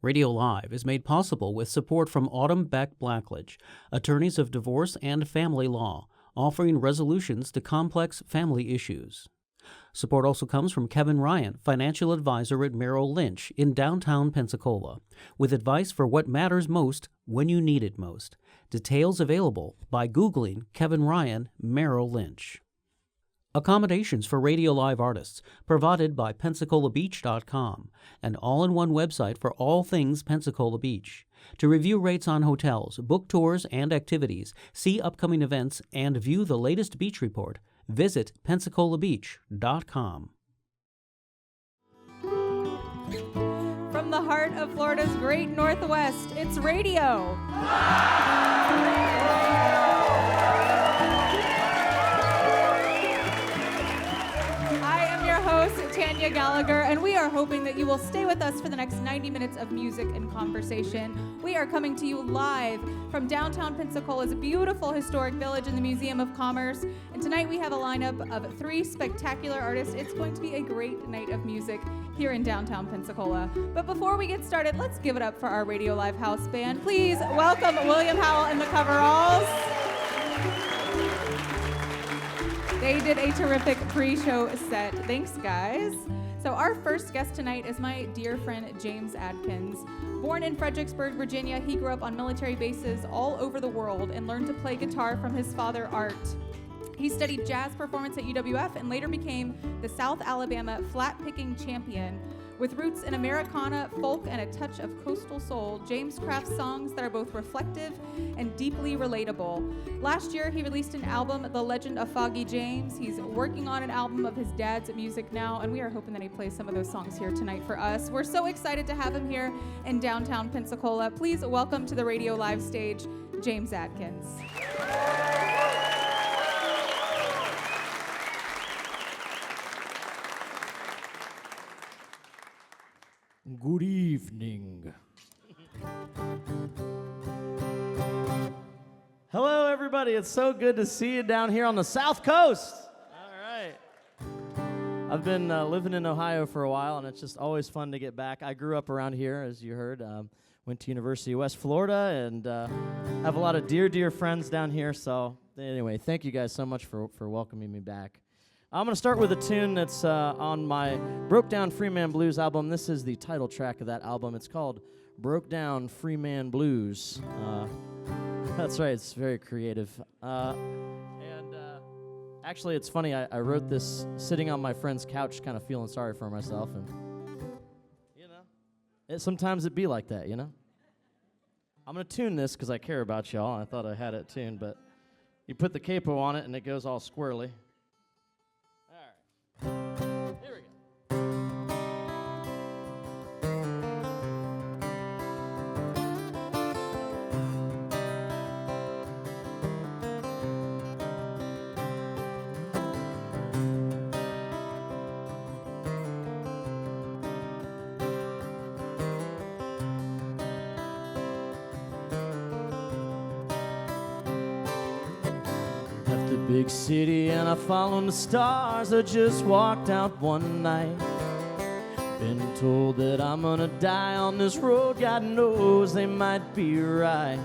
Radio Live is made possible with support from Autumn Beck Blackledge, attorneys of divorce and family law, offering resolutions to complex family issues. Support also comes from Kevin Ryan, financial advisor at Merrill Lynch in downtown Pensacola, with advice for what matters most when you need it most. Details available by Googling Kevin Ryan, Merrill Lynch. Accommodations for Radio Live artists provided by PensacolaBeach.com, an all-in-one website for all things Pensacola Beach. To review rates on hotels, book tours and activities, see upcoming events, and view the latest beach report, visit PensacolaBeach.com. From the heart of Florida's great Northwest, it's radio. Tanya Gallagher, and we are hoping that you will stay with us for the next 90 minutes of music and conversation. We are coming to you live from downtown Pensacola's beautiful historic village in the Museum of Commerce, and tonight we have a lineup of 3 spectacular artists. It's going to be a great night of music here in downtown Pensacola. But before we get started, let's give it up for our Radio Live House Band. Please welcome William Howell and the Coveralls. They did a terrific pre-show set. Thanks, guys. So our first guest tonight is my dear friend, James Adkins. Born in Fredericksburg, Virginia, he grew up on military bases all over the world and learned to play guitar from his father, Art. He studied jazz performance at UWF and later became the South Alabama flat-picking champion. With roots in Americana, folk, and a touch of coastal soul, James crafts songs that are both reflective and deeply relatable. Last year, he released an album, The Legend of Foggy James. He's working on an album of his dad's music now, and we are hoping that he plays some of those songs here tonight for us. We're so excited to have him here in downtown Pensacola. Please welcome to the Radio Live stage, James Adkins. Good evening. Hello, everybody. It's so good to see you down here on the South Coast. All right. I've been living in Ohio for a while, and it's just always fun to get back. I grew up around here, as you heard. Went to University of West Florida, and have a lot of dear friends down here. So anyway, thank you guys so much for welcoming me back. I'm going to start with a tune that's on my Broke Down Freeman Blues album. This is the title track of that album. It's called Broke Down Freeman Blues. That's right, it's very creative. Actually, it's funny, I wrote this sitting on my friend's couch, kind of feeling sorry for myself. And, you know, sometimes it be like that, you know? I'm going to tune this because I care about y'all. I thought I had it tuned, but you put the capo on it and it goes all squirrely. Here we go. Left the big city and I followed the stars. I just walked out one night. Been told that I'm gonna die on this road. God knows they might be right.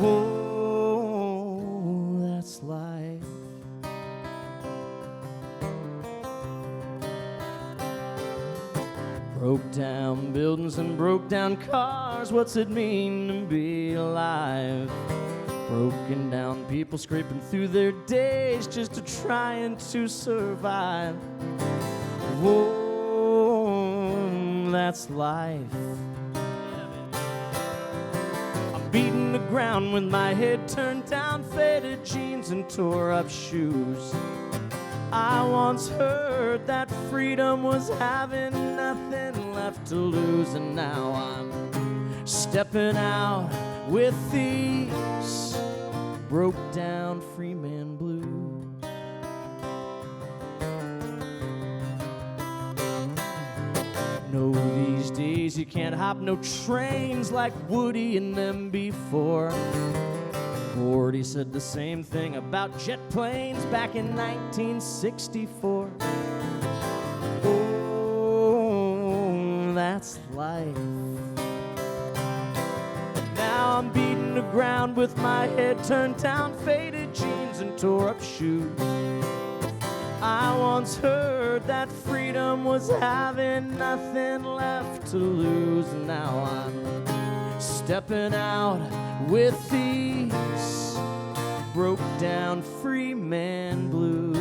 Oh, that's life. Broke down buildings and broke down cars. What's it mean to be alive? Broken down people scraping through their days just to try and to survive. Whoa, that's life. I'm beating the ground with my head turned down, faded jeans and tore up shoes. I once heard that freedom was having nothing left to lose, and now I'm stepping out with these broke down Freeman blues. No, these days you can't hop no trains like Woody and them before. Gordy said the same thing about jet planes back in 1964. Oh, that that's life. Now I'm beating the ground with my head turned down, faded jeans and tore up shoes. I once heard that freedom was having nothing left to lose. Now I'm stepping out with these broke down free man blues.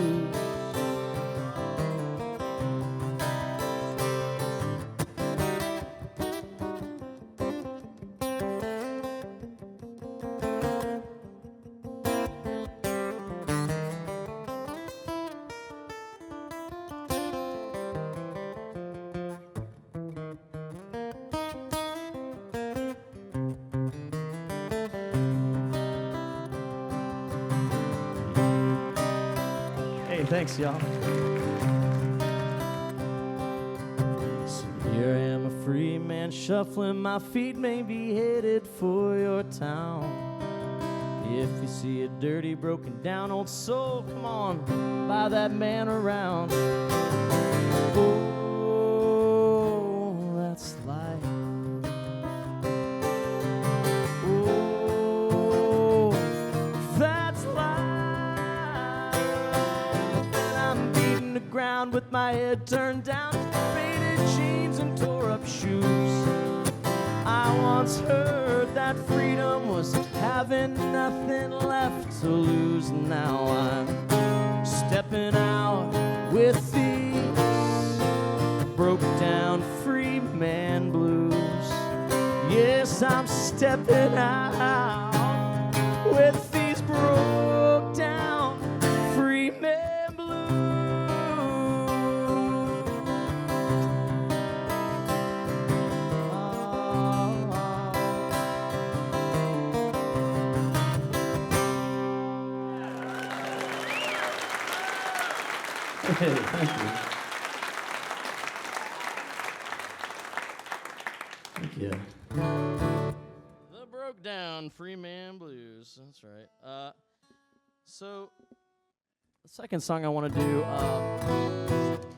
Thanks, y'all. So here I am, a free man, shuffling my feet, maybe headed for your town. If you see a dirty, broken down old soul, come on, buy that man around. Oh, that's life. Oh, that's life. Ground with my head turned down, faded jeans and tore up shoes. I once heard that freedom was having nothing left to lose. Now I'm stepping out with these broke down free man blues. Yes, I'm stepping out with these broke down free man. Hey, thank you. Thank you. The broke down free man blues. That's right. So the second song I want to do.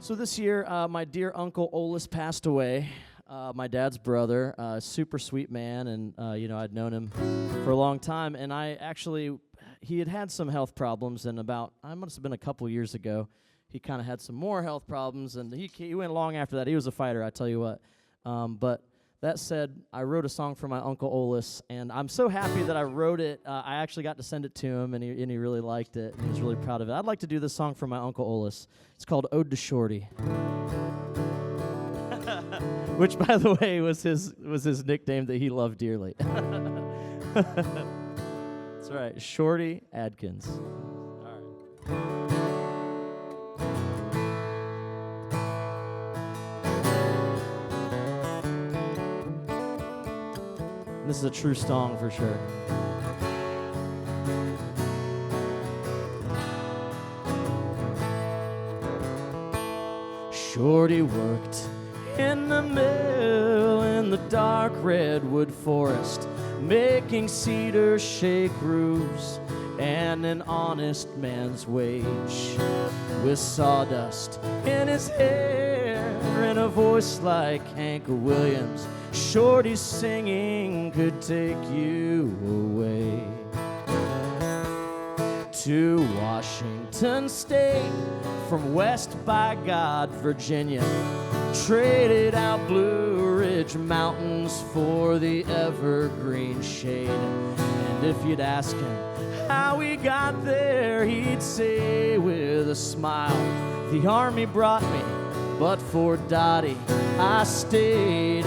So this year, my dear Uncle Olis passed away. My dad's brother, super sweet man, and I'd known him for a long time. And he had some health problems, and I must have been a couple years ago. He kind of had some more health problems, and he went long after that. He was a fighter, I tell you what. But that said, I wrote a song for my Uncle Olis, and I'm so happy that I wrote it. I actually got to send it to him, and he really liked it, and he was really proud of it. I'd like to do this song for my Uncle Olis. It's called Ode to Shorty. Which, by the way, was his nickname that he loved dearly. That's right, Shorty Adkins. All right. This is a true song for sure. Shorty worked in the mill in the dark redwood forest, making cedar shake roofs and an honest man's wage. With sawdust in his hair and a voice like Hank Williams, Shorty's singing could take you away to Washington State from West by God, Virginia. Traded out Blue Ridge Mountains for the evergreen shade. And if you'd ask him how we got there, he'd say with a smile, the army brought me, but for Dottie I stayed.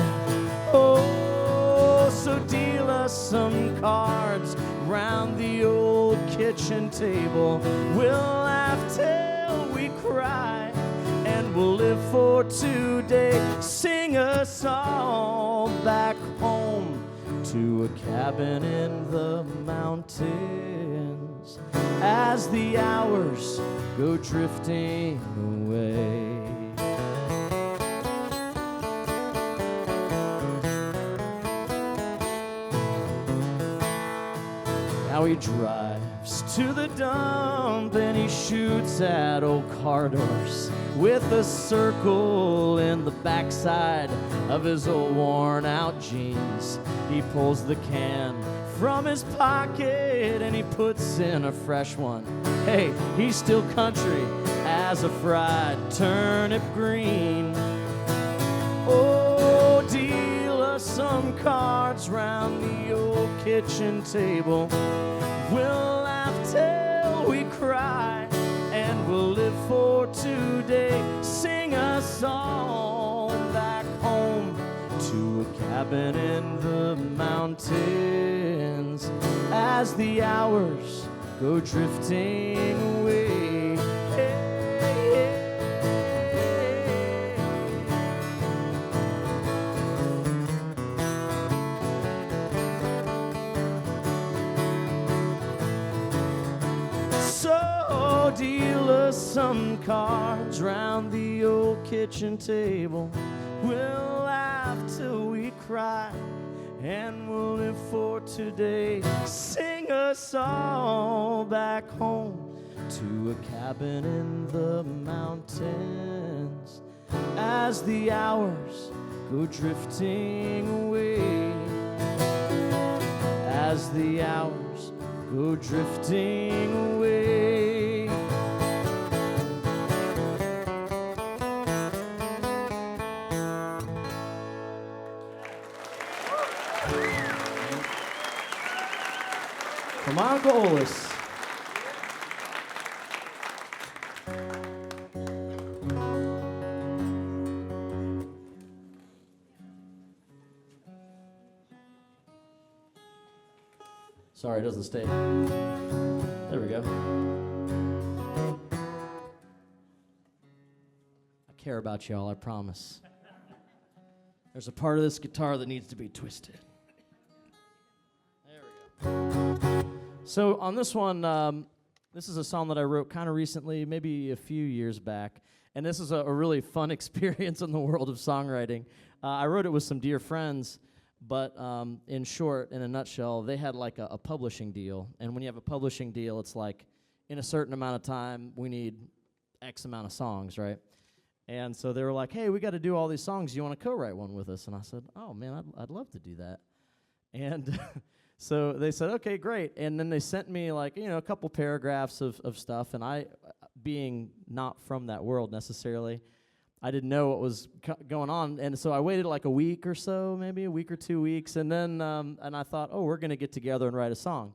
Oh, so deal us some cards round the old kitchen table. We'll laugh till we cry, and we'll live for today. Sing us all back home to a cabin in the mountains as the hours go drifting away. Now he drives to the dump and he shoots at old car doors, with a circle in the backside of his old worn out jeans. He pulls the can from his pocket and he puts in a fresh one. Hey, he's still country as a fried turnip green. Oh, deal us some cards round the old kitchen table. We'll laugh till we cry, and we'll live for today. Sing a song back home to a cabin in the mountains as the hours go drifting away. So deal us some cards round the old kitchen table. We'll laugh till we cry, and we'll live for today. Sing us all back home to a cabin in the mountains as the hours go drifting away. As the hours go drifting away. Come on, goalies. Sorry, it doesn't stay. There we go. I care about y'all, I promise. There's a part of this guitar that needs to be twisted. There we go. So on this one, this is a song that I wrote kind of recently, maybe a few years back. And this is a really fun experience in the world of songwriting. I wrote it with some dear friends. But in short, in a nutshell, they had like a publishing deal. And when you have a publishing deal, it's like in a certain amount of time, we need X amount of songs, right? And so they were like, hey, we got to do all these songs. You want to co-write one with us? And I said, oh, man, I'd love to do that. And so they said, okay, great. And then they sent me like, a couple paragraphs of stuff. And I, being not from that world necessarily, I didn't know what was going on, and so I waited like a week or so, maybe a week or 2 weeks, and then and I thought, oh, we're going to get together and write a song.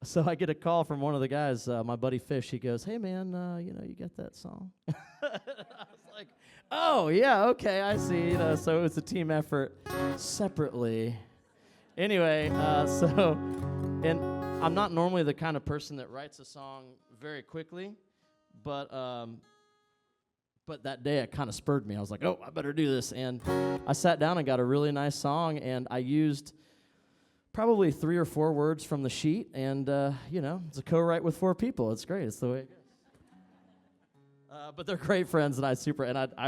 So I get a call from one of the guys, my buddy Fish. He goes, hey, man, you get that song? I was like, oh, yeah, okay, I see. So it was a team effort separately. Anyway, and I'm not normally the kind of person that writes a song very quickly, but that day it kind of spurred me. I was like, oh, I better do this. And I sat down and got a really nice song, and I used probably 3 or 4 words from the sheet, and, it's a co-write with 4 people. It's great. It's the way it goes. But they're great friends, and I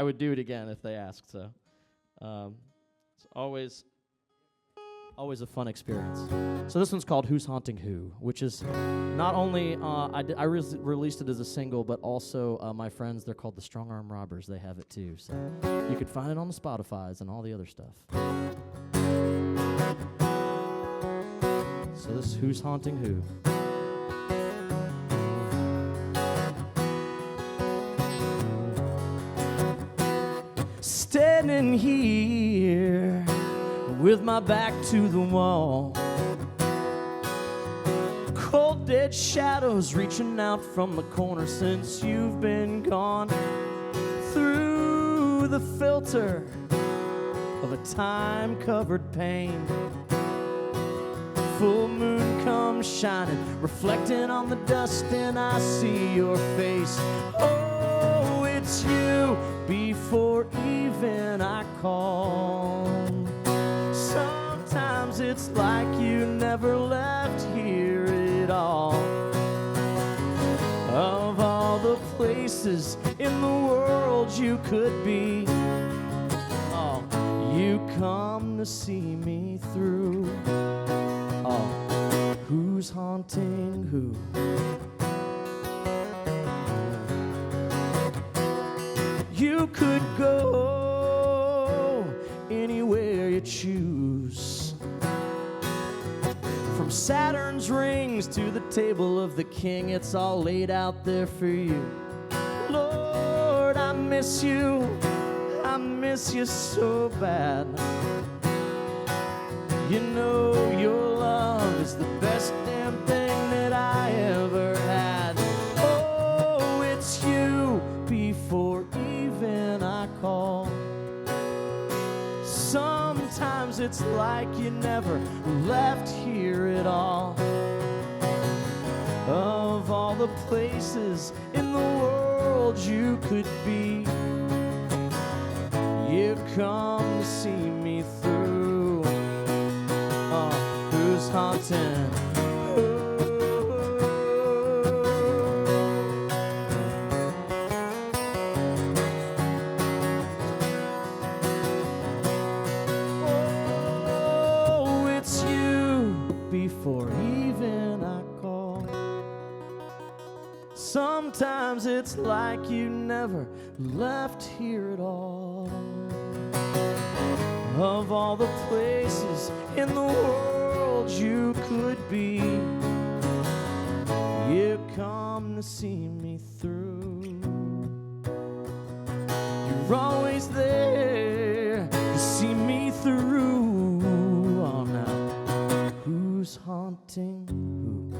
would do it again if they asked. So it's always a fun experience. So this one's called Who's Haunting Who, which is not only, I released it as a single, but also my friends, they're called the Strong Arm Robbers. They have it too. So you can find it on the Spotifys and all the other stuff. So this is Who's Haunting Who. Standing here with my back to the wall, cold dead shadows reaching out from the corner since you've been gone. Through the filter of a time-covered pane, full moon comes shining, reflecting on the dust, and I see your face. Oh, it's you before even I call. Sometimes it's like you never left here at all. Of all the places in the world you could be, oh, you come to see me through. Oh, who's haunting who? You could go anywhere you choose. From Saturn's rings to the table of the king, it's all laid out there for you. Lord, I miss you so bad. You know your love is the best damn thing that I ever had. Oh, it's you before even I call. Sometimes it's like you never left here at all. Of all the places in the world you could be, you come to see me through. Oh, who's haunting? Oh, it's you before even I call. Sometimes it's like you never left here at all. Of all the places in the world you could be, you come to see me through. You're always there to see me through. Oh, now, who's haunting who?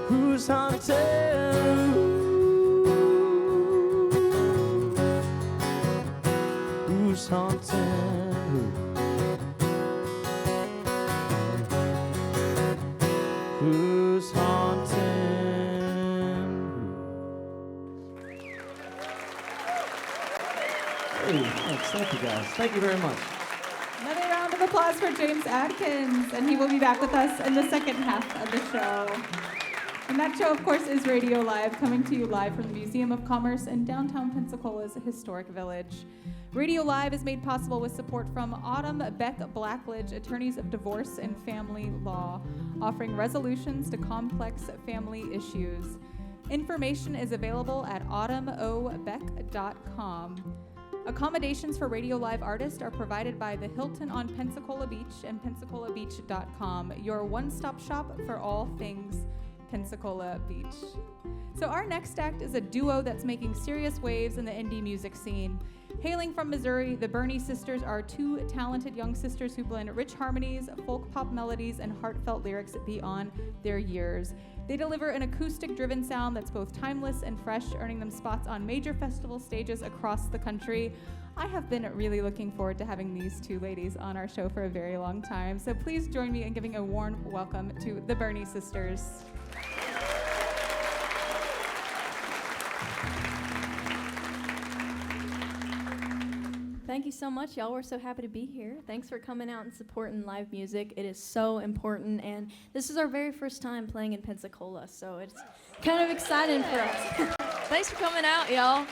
Who's haunting who? Who's haunting who? Who's haunting who? Hey, thanks. Thank you, guys. Thank you very much. Another round of applause for James Adkins, and he will be back with us in the second half of the show. And that show, of course, is Radio Live, coming to you live from the Museum of Commerce in downtown Pensacola's historic village. Radio Live is made possible with support from Autumn Beck Blackledge, attorneys of divorce and family law, offering resolutions to complex family issues. Information is available at autumnobeck.com. Accommodations for Radio Live artists are provided by the Hilton on Pensacola Beach and PensacolaBeach.com, your one-stop shop for all things Pensacola Beach. So our next act is a duo that's making serious waves in the indie music scene. Hailing from Missouri, the Burney Sisters are two talented young sisters who blend rich harmonies, folk pop melodies, and heartfelt lyrics beyond their years. They deliver an acoustic-driven sound that's both timeless and fresh, earning them spots on major festival stages across the country. I have been really looking forward to having these two ladies on our show for a very long time. So please join me in giving a warm welcome to the Burney Sisters. Thank you so much, y'all. We're so happy to be here. Thanks for coming out and supporting live music. It is so important, and this is our very first time playing in Pensacola, so it's kind of exciting for us. Thanks for coming out, y'all.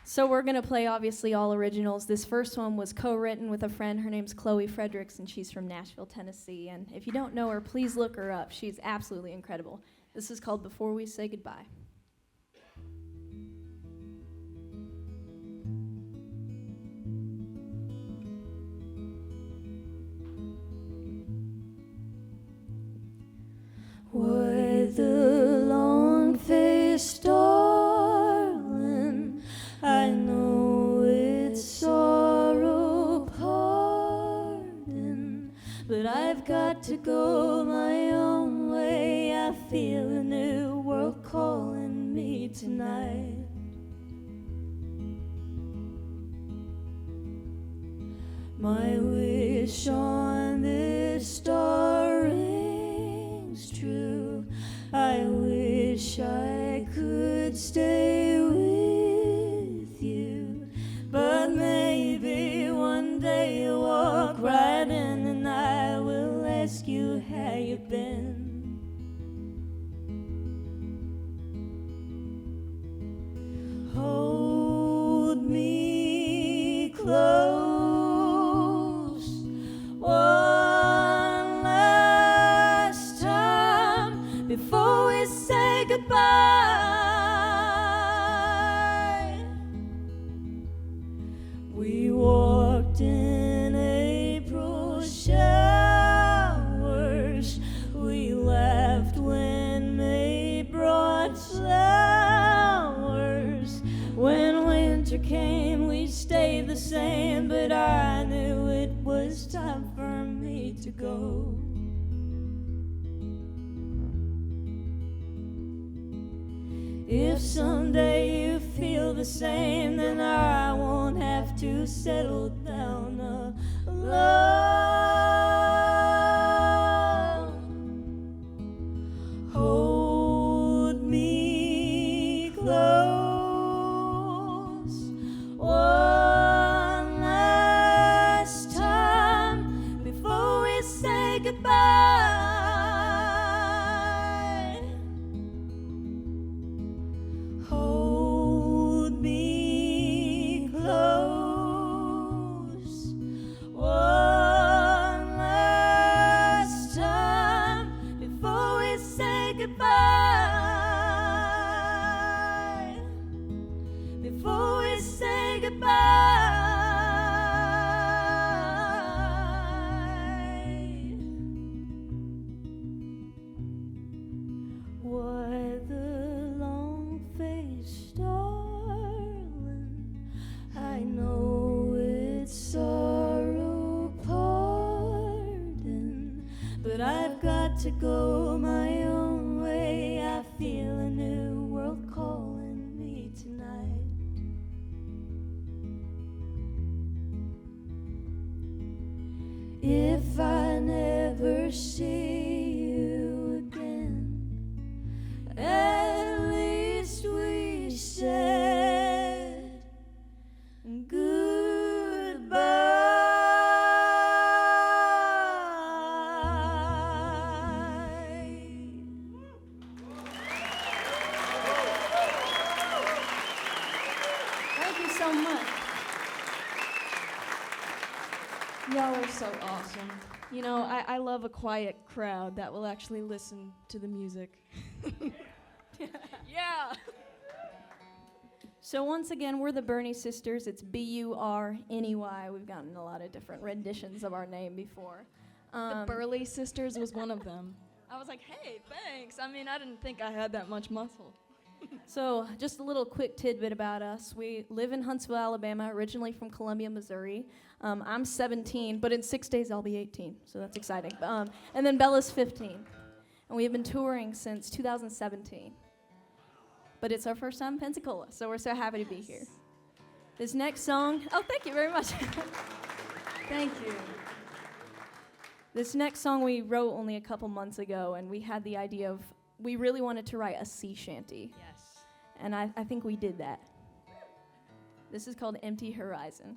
So we're going to play, obviously, all originals. This first one was co-written with a friend. Her name's Chloe Fredericks, and she's from Nashville, Tennessee. And if you don't know her, please look her up. She's absolutely incredible. This is called Before We Say Goodbye. Why the long-faced darling, I know it's sorrow pardon, but I've got to go my own way. I feel a new world calling me tonight. My wish on this star rings true. I wish I could stay with you, but maybe one day you'll walk right in and I will ask you how you've been. Hold me close one last time before we say winter came, we stayed the same, but I knew it was time for me to go. If someday you feel the same, then I won't have to settle down alone. Hold me close one last time before we say goodbye. Hold me close one last time before we say goodbye. Before we say goodbye. Why the long-faced darling? I know it's sorrow pardon, but I've got to go my own way. I feel a new world calling me tonight. If I never see you again, at least we said goodbye. Thank you so much. Y'all are so awesome. You know, I love a quiet crowd that will actually listen to the music. Yeah. So once again, we're the Burney Sisters. It's B-U-R-N-E-Y. We've gotten a lot of different renditions of our name before. The Burley Sisters was one of them. I was like, hey, thanks. I mean, I didn't think I had that much muscle. So just a little quick tidbit about us. We live in Huntsville, Alabama, originally from Columbia, Missouri. I'm 17, but in 6 days I'll be 18, so that's exciting. And then Bella's 15. And we have been touring since 2017. But it's our first time in Pensacola, so we're so happy to be here. This next song, oh, thank you very much. Thank you. This next song we wrote only a couple months ago, and we had the idea of, we really wanted to write a sea shanty. Yes. And I think we did that. This is called Empty Horizon.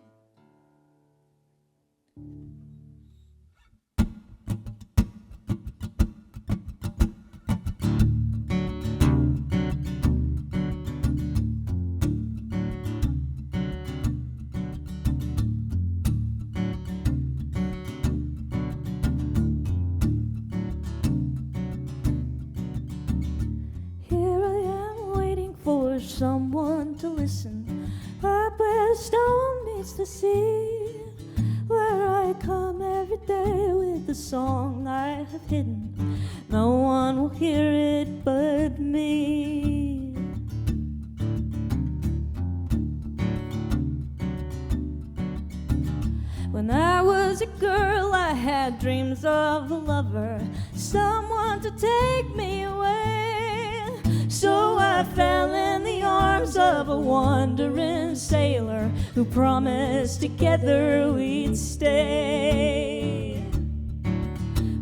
Someone to listen up where the stone meets the sea, where I come every day with the song I have hidden. No one will hear it but me. When I was a girl, I had dreams of a lover, someone to take me away. So I fell in the arms of a wandering sailor who promised together we'd stay.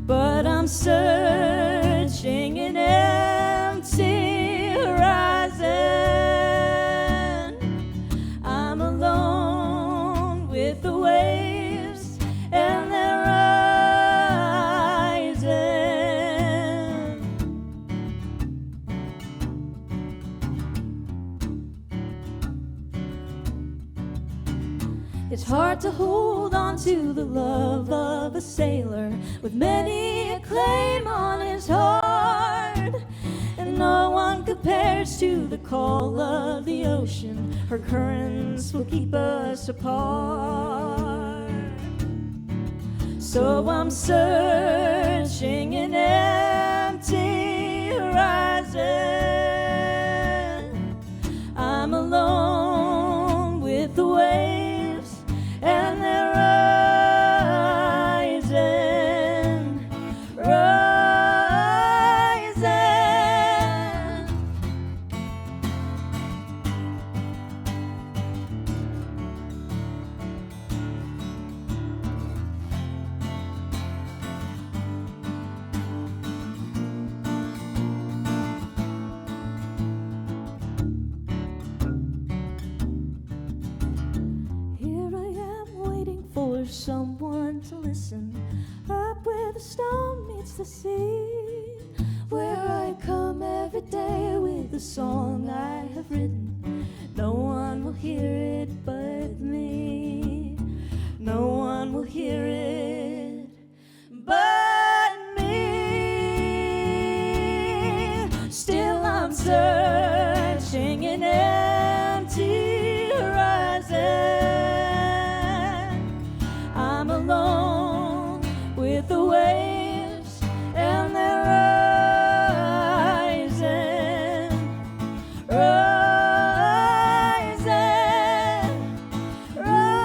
But I'm searching an empty horizon. I'm alone with the waves and their rising. It's hard to hold on to the love of a sailor with many a claim on his heart, and no one compares to the call of the ocean. Her currents will keep us apart. So I'm searching an empty horizon. I'm alone there's someone to listen. Up where the stone meets the sea, where I come every day with the song I have written. No one will hear it but me. No one will hear it but me. Still I'm searching in empty horizon. I'm alone with the waves and their rising, rising, rising.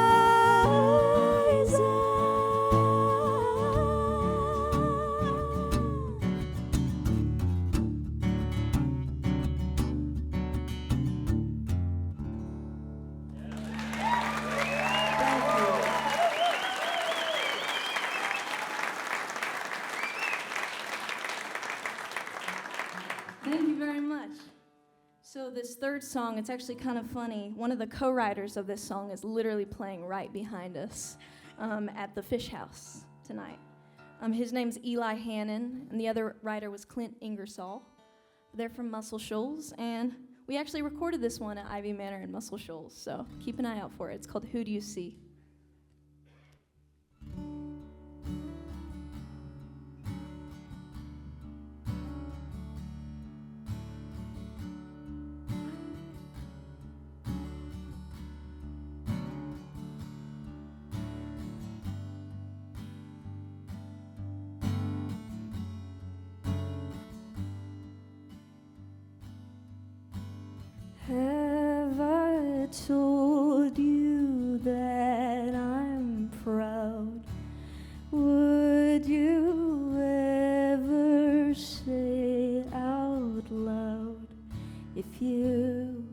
Thank you very much. So this third song, it's actually kind of funny. One of the co-writers of this song is literally playing right behind us at the Fish House tonight. His name's Eli Hannon, and the other writer was Clint Ingersoll. They're from Muscle Shoals, and we actually recorded this one at Ivy Manor in Muscle Shoals, so keep an eye out for it. It's called Who Do You See? Have I told you that I'm proud? Would you ever say it out loud if you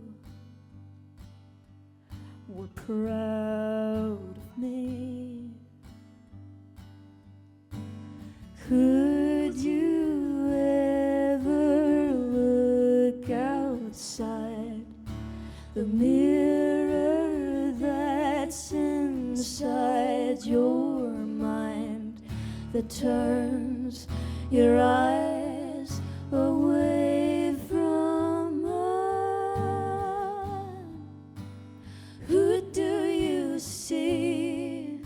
were proud of me? Could you ever look outside the mirror that's inside your mind, that turns your eyes away from mine? Who do you see?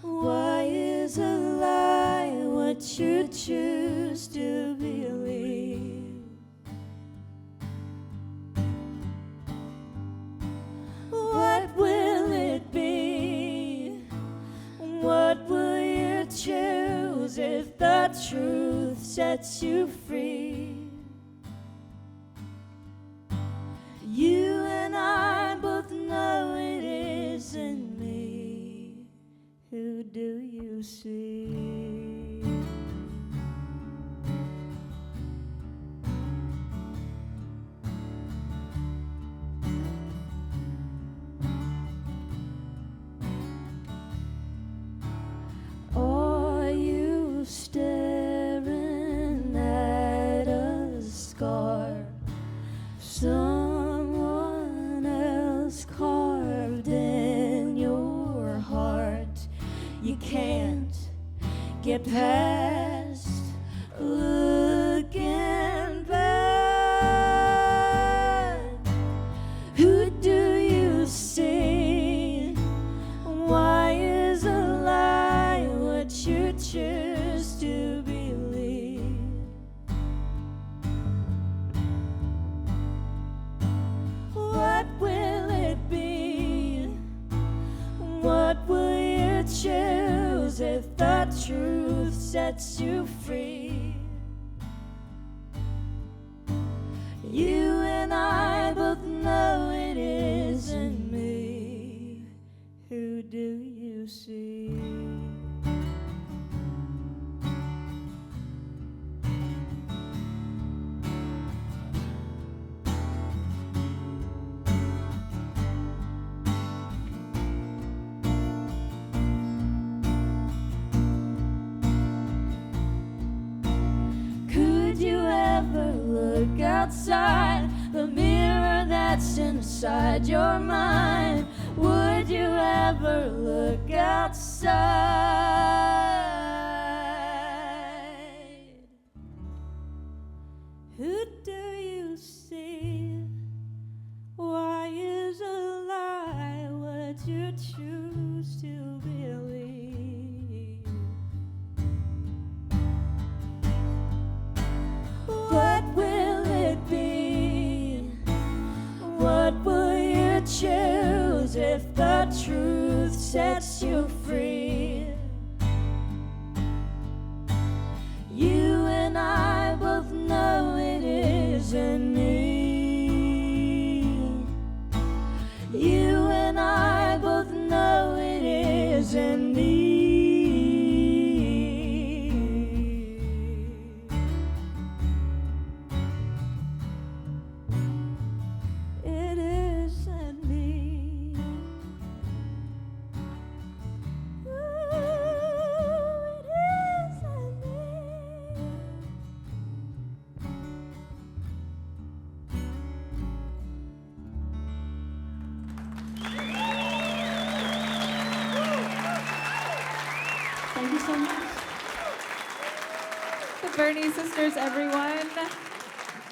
Why is a lie what you choose to believe? What will it be? What will you choose if the truth sets you free? You and I both know it isn't me. Who do you see? Are you staring at a scar someone else carved in your heart? You can't get past looking back. Who do you see? Why is a lie what you choose to believe? What will it be? What will you choose if the truth sets you free? You and I both know it isn't me. Who do you see? Could you ever look outside the mirror that's inside your mind? Would you ever look look outside, who do you see? Why is a lie what you choose to believe? What will it be? What will you choose if the truth sets you free? You and I both know it isn't me. You and I both know it isn't me. It isn't me. Ooh, it isn't me. Thank you so much. The Burney Sisters, everyone.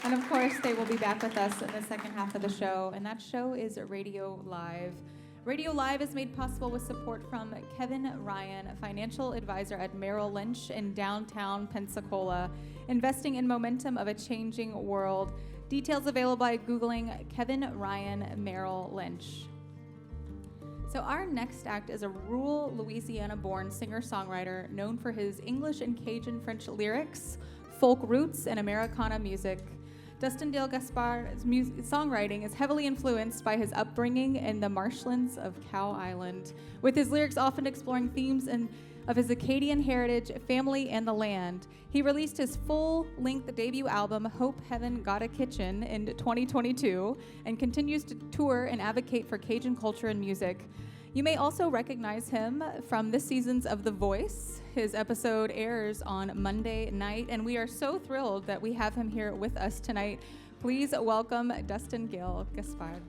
And of course, they will be back with us in the second half of the show, and that show is Radio Live. Radio Live is made possible with support from Kevin Ryan, financial advisor at Merrill Lynch in downtown Pensacola, investing in momentum of a changing world. Details available by Googling Kevin Ryan Merrill Lynch. So our next act is a rural Louisiana-born singer-songwriter known for his English and Cajun French lyrics, folk roots, and Americana music. Dustin Gaspard's songwriting is heavily influenced by his upbringing in the marshlands of Cow Island, with his lyrics often exploring themes of his Acadian heritage, family, and the land. He released his full-length debut album, Hope Heaven Got a Kitchen, in 2022, and continues to tour and advocate for Cajun culture and music. You may also recognize him from this season's of The Voice. His episode airs on Monday night, and we are so thrilled that we have him here with us tonight. Please welcome Dustin Gaspard.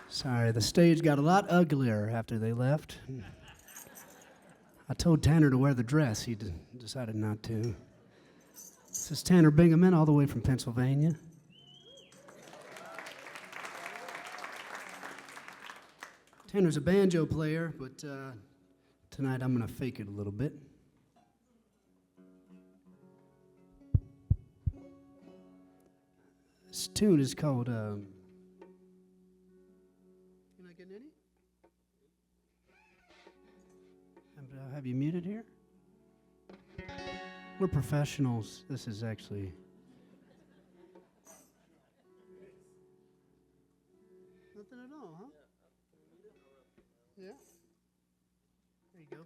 Sorry, the stage got a lot uglier after they left. I told Tanner to wear the dress. He decided not to. This is Tanner Bingaman, all the way from Pennsylvania. Tanner's a banjo player, but tonight I'm going to fake it a little bit. This tune is called... You're not getting any? Have you muted here? We're professionals. This is actually... Nothing at all, huh? Yeah. There you go.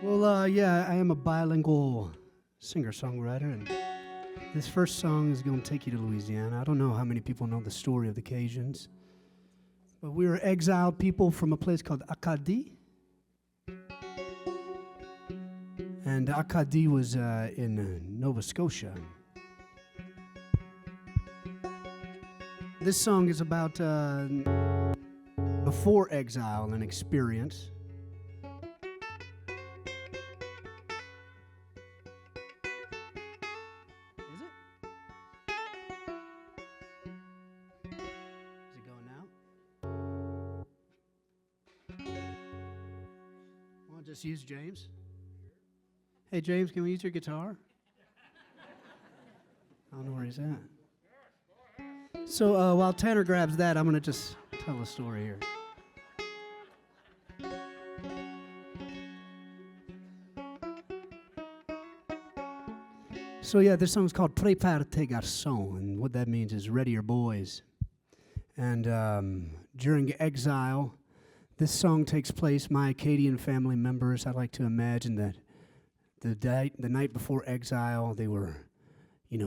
Well, yeah, I am a bilingual singer-songwriter, and this first song is going to take you to Louisiana. I don't know how many people know the story of the Cajuns, but we were exiled people from a place called Acadie. And Acadie was in Nova Scotia. This song is about before exile and experience. Is it? Is it going now? Well, just use James. Hey, James, can we use your guitar? I don't know where he's at. So while Tanner grabs that, I'm going to just tell a story here. So yeah, this song's called Prépare tes garçons, and what that means is ready your boys. And during exile, this song takes place, my Acadian family members, I like to imagine that the night before exile, they were,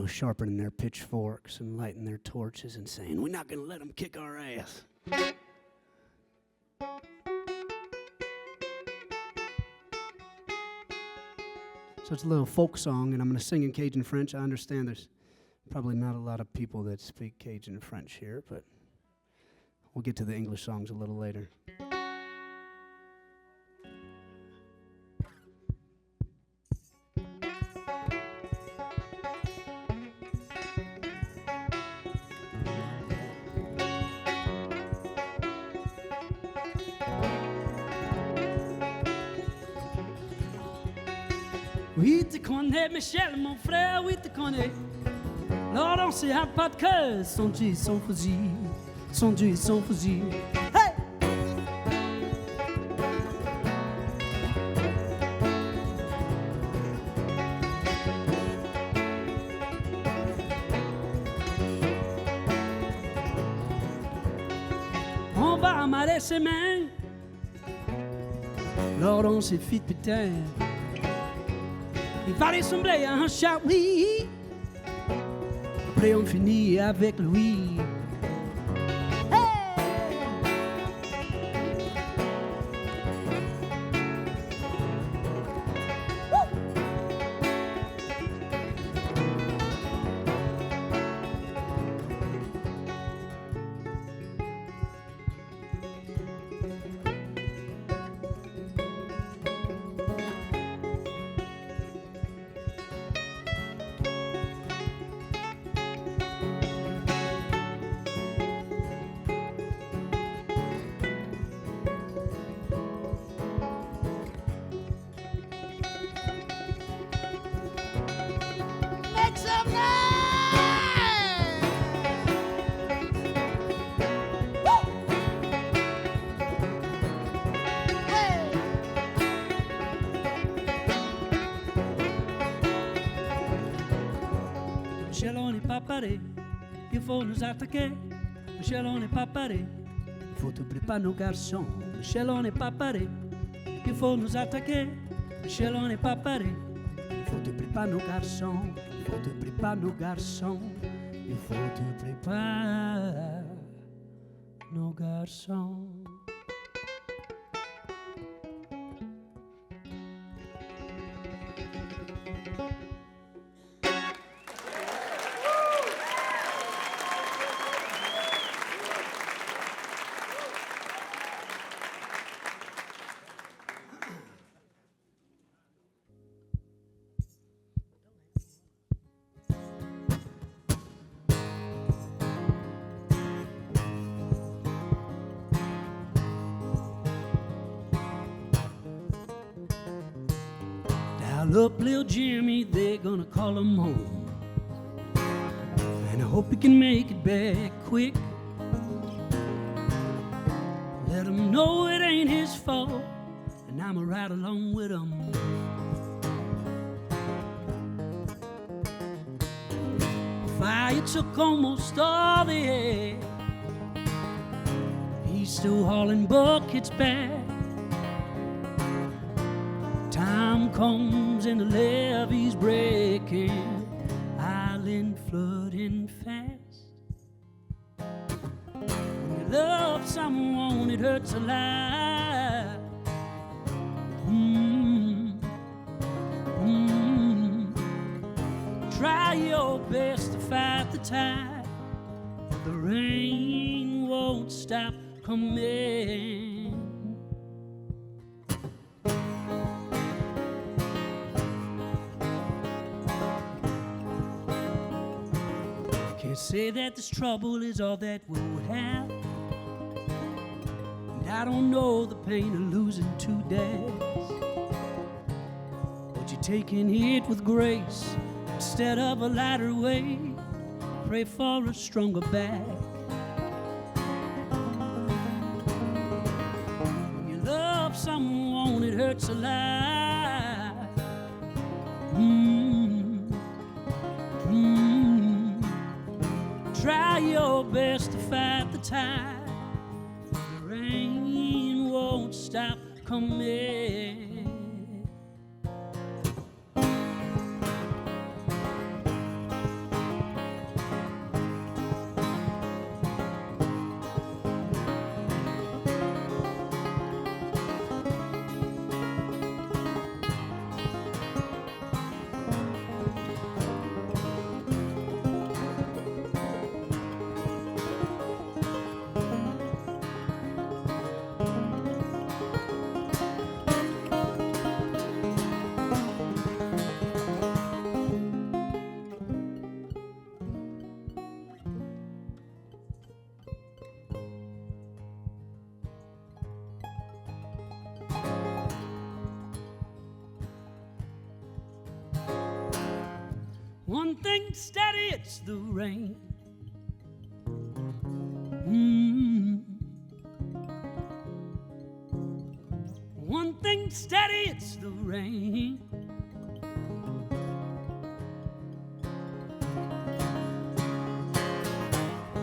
sharpening their pitchforks and lighting their torches and saying, "We're not going to let them kick our ass." So it's a little folk song, and I'm going to sing in Cajun French. I understand there's Probably not a lot of people that speak Cajun French here, but we'll get to the English songs a little later. Oui, tu connais Michel, mon frère, oui, tu connais. Lord, on sait à pas de cœur, son Dieu et son fusil, son Dieu et son fusil. Hey! On va amaler ses mains. Lord, on s'est fit putain. Il fallait sembler à un chat, oui. Après on finit avec lui. Michel, on n'est pas paré, il faut nous attaquer. Michel, on n'est pas paré, il faut oublier pas nos garçons. Michel, on n'est pas paré, il faut nous attaquer. Michel, on n'est pas paré, il faut oublier pas nos garçons. Il faut oublier pas nos garçons. Il faut oublier pas nos garçons. Up little Jimmy, they're gonna call him home. And I hope he can make it back quick. Let him know it ain't his fault, and I'ma ride along with him. Fire took almost all the air. He's still hauling buckets back. Time comes and the levee's breaking, island flooding fast. When you love someone, it hurts a lot. Try your best to fight the tide, but the rain won't stop coming. Can't say that this trouble is all that we'll have, and I don't know the pain of losing two dads, but you're taking it with grace instead of a lighter weight. Pray for a stronger back. When you love someone, it hurts a lot. Try your best to fight the tide. The rain won't stop coming. One thing steady, it's the rain. One thing steady, it's the rain.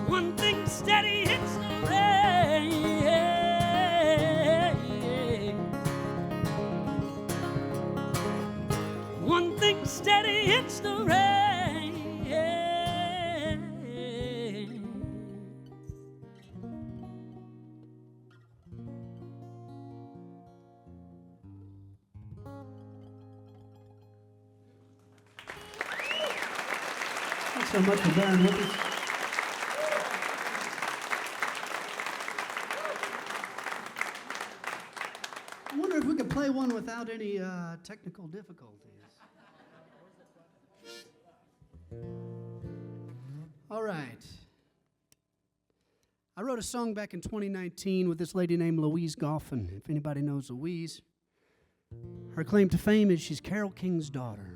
One thing steady, it's the rain. One thing steady, it's the rain. Thanks so much for bearing with us. I wonder if we could play one without any technical difficulties. All right. I wrote a song back in 2019 with this lady named Louise Goffin. If anybody knows Louise, her claim to fame is she's Carole King's daughter.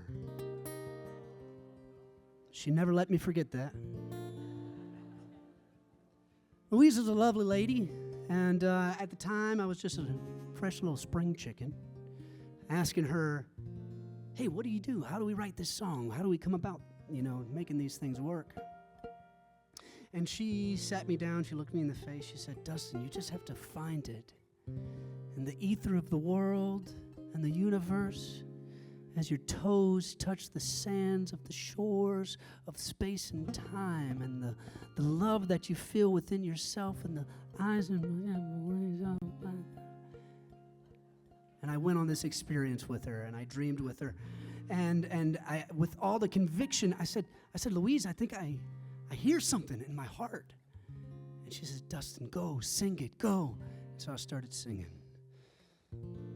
She never let me forget that. Louise is a lovely lady, and at the time I was just a fresh little spring chicken, asking her, hey, what do you do? How do we write this song? How do we come about, making these things work? And she sat me down, she looked me in the face, she said, Dustin, you just have to find it in the ether of the world and the universe as your toes touch the sands of the shores of space and time, and the love that you feel within yourself and the eyes and I went on this experience with her, and I dreamed with her, and I, with all the conviction, I said, Louise, I think I hear something in my heart. And she says, Dustin, go, sing it, go. And so I started singing.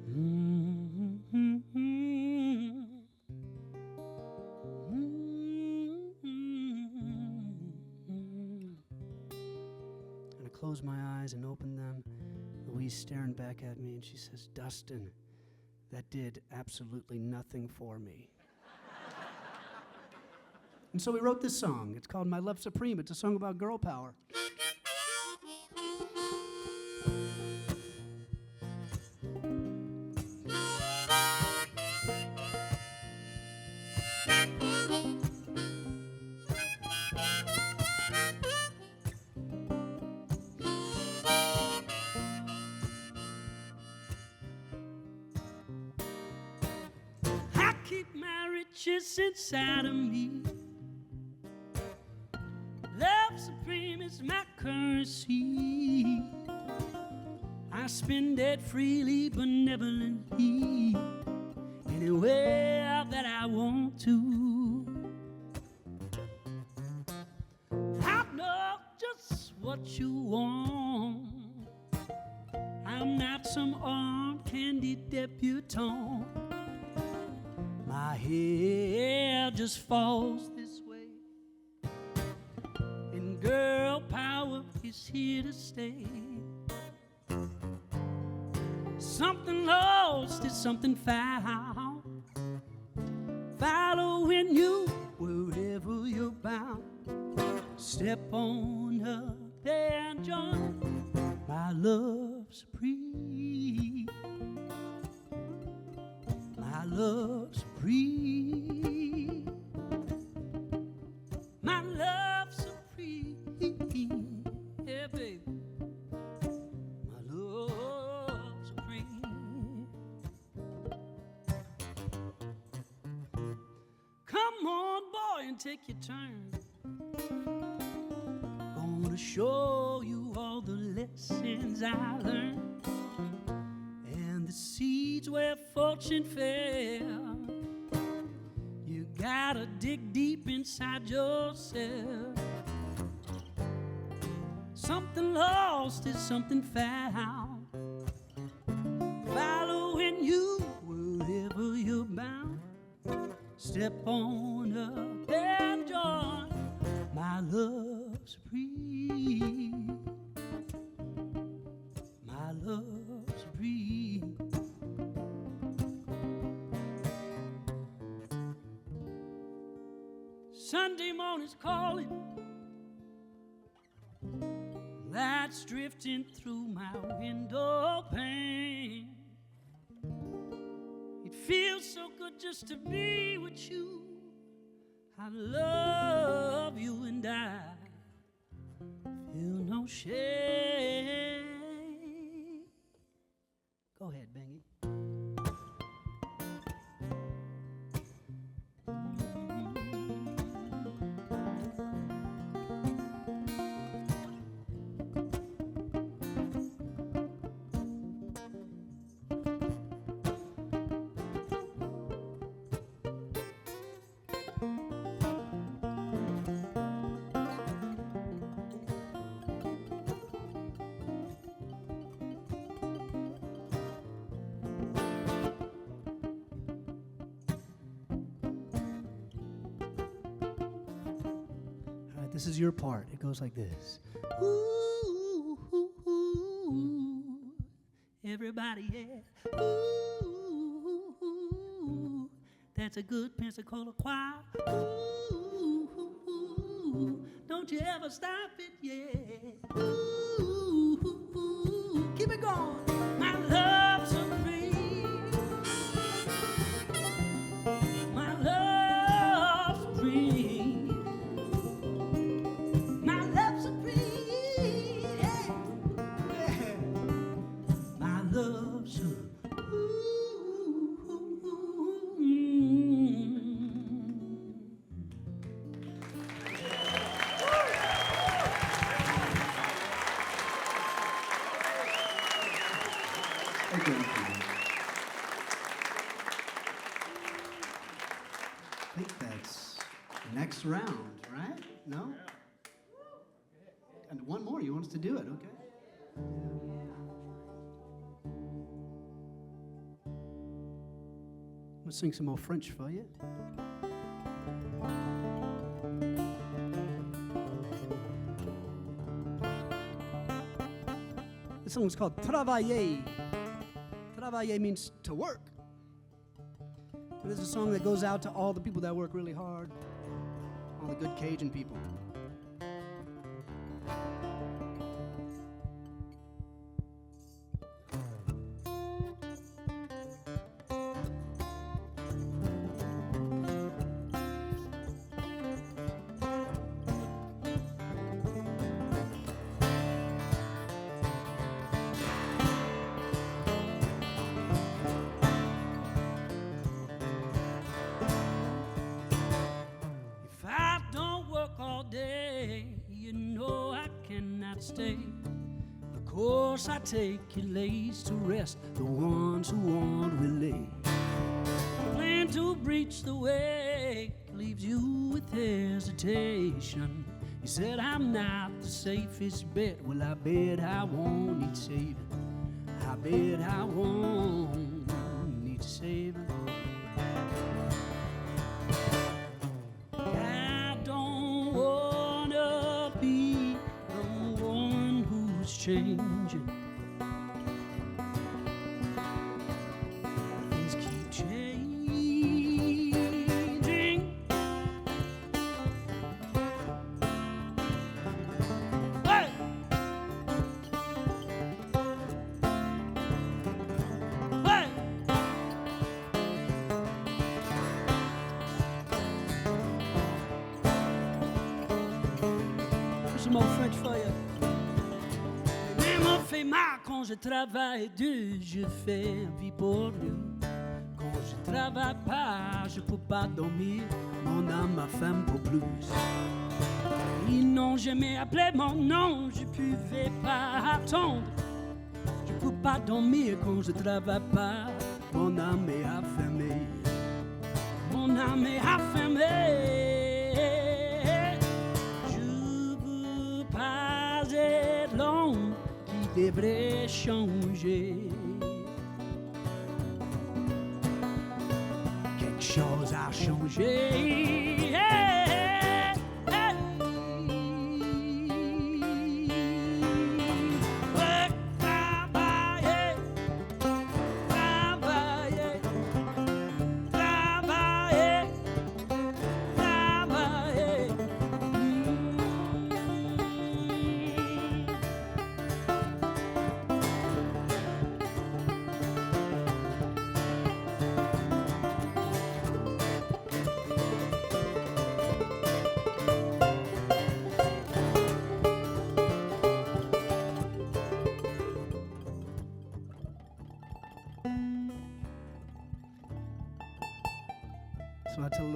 And I closed my eyes and opened them. Louise staring back at me, and she says, Dustin, that did absolutely nothing for me. And so we wrote this song. It's called My Love Supreme. It's a song about girl power. I keep my riches inside of me. Love supreme is my currency. I spend it freely, benevolently, anywhere that I want to. I know just what you want. I'm not some armed candy debutante. My hair just falls this way, and girl power is here to stay. Something lost is something found. Following you wherever you're bound. Step on up and join my love supreme. My love supreme. My love supreme. Yeah, baby. My love supreme. Come on, boy, and take your turn. Gonna show you all the lessons I learned, and the seeds where fortune fell. You gotta dig deep inside yourself. Something lost is something found. Following you wherever you're bound. Step on up and join my love supreme. My love supreme. Sunday morning's calling, lights drifting through my window pane. It feels so good just to be with you. I love you and I feel no shame. Go ahead, Bengy. This is your part. It goes like this. Ooh, ooh, ooh, everybody, yeah. Ooh, ooh, that's a good Pensacola choir. Ooh, ooh, don't you ever stop it, yeah. Ooh, ooh, keep it going. My love's supreme. My love's supreme. I think that's next round, right? No? And one more. You want us to do it, okay? I'm gonna sing some more French for you. This song's called Travailler. Travailler means to work. And this is a song that goes out to all the people that work really hard, all the good Cajun people. Stay. Of course I take your lays to rest. The ones who want relay plan to breach the way, leaves you with hesitation. You said I'm not the safest bet. Well, I bet I won't need saving. I bet I won't need saving. I don't wanna be changing. Things keep changing. Hey! Hey! There's some more French for you. Fait mal quand je travaille dur, je fais vie pour lui. Quand je travaille pas, je peux pas dormir. Mon âme, ma femme pour plus. Ils n'ont jamais appelé mon nom, je pouvais pas attendre. Je peux pas dormir quand je travaille pas. Mon âme est affamée. Mon âme est affamée. Je veux pas être l'homme devrait changer. Quelque chose a changé. Hey, hey. Ouais, travailler, travailler, travailler, travailler.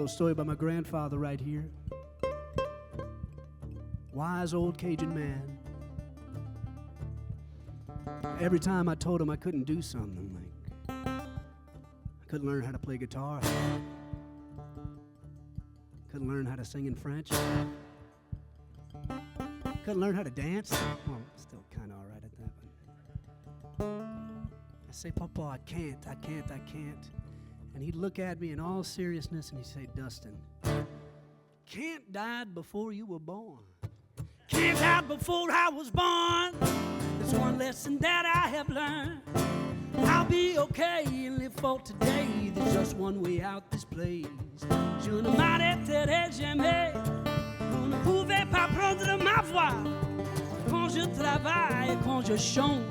little story about my grandfather right here. Wise old Cajun man. Every time I told him I couldn't do something, like I couldn't learn how to play guitar, couldn't learn how to sing in French, couldn't learn how to dance. Well, I'm still kind of all right at that, but I say, Papa, I can't. And he'd look at me in all seriousness and he'd say, Dustin, can't died before you were born. Can't die before I was born. There's one lesson that I have learned. I'll be okay and live for today. There's just one way out this place. Je ne m'arrêterai jamais. Vous ne pouvez pas prendre ma voix. Quand je travaille, quand je chante,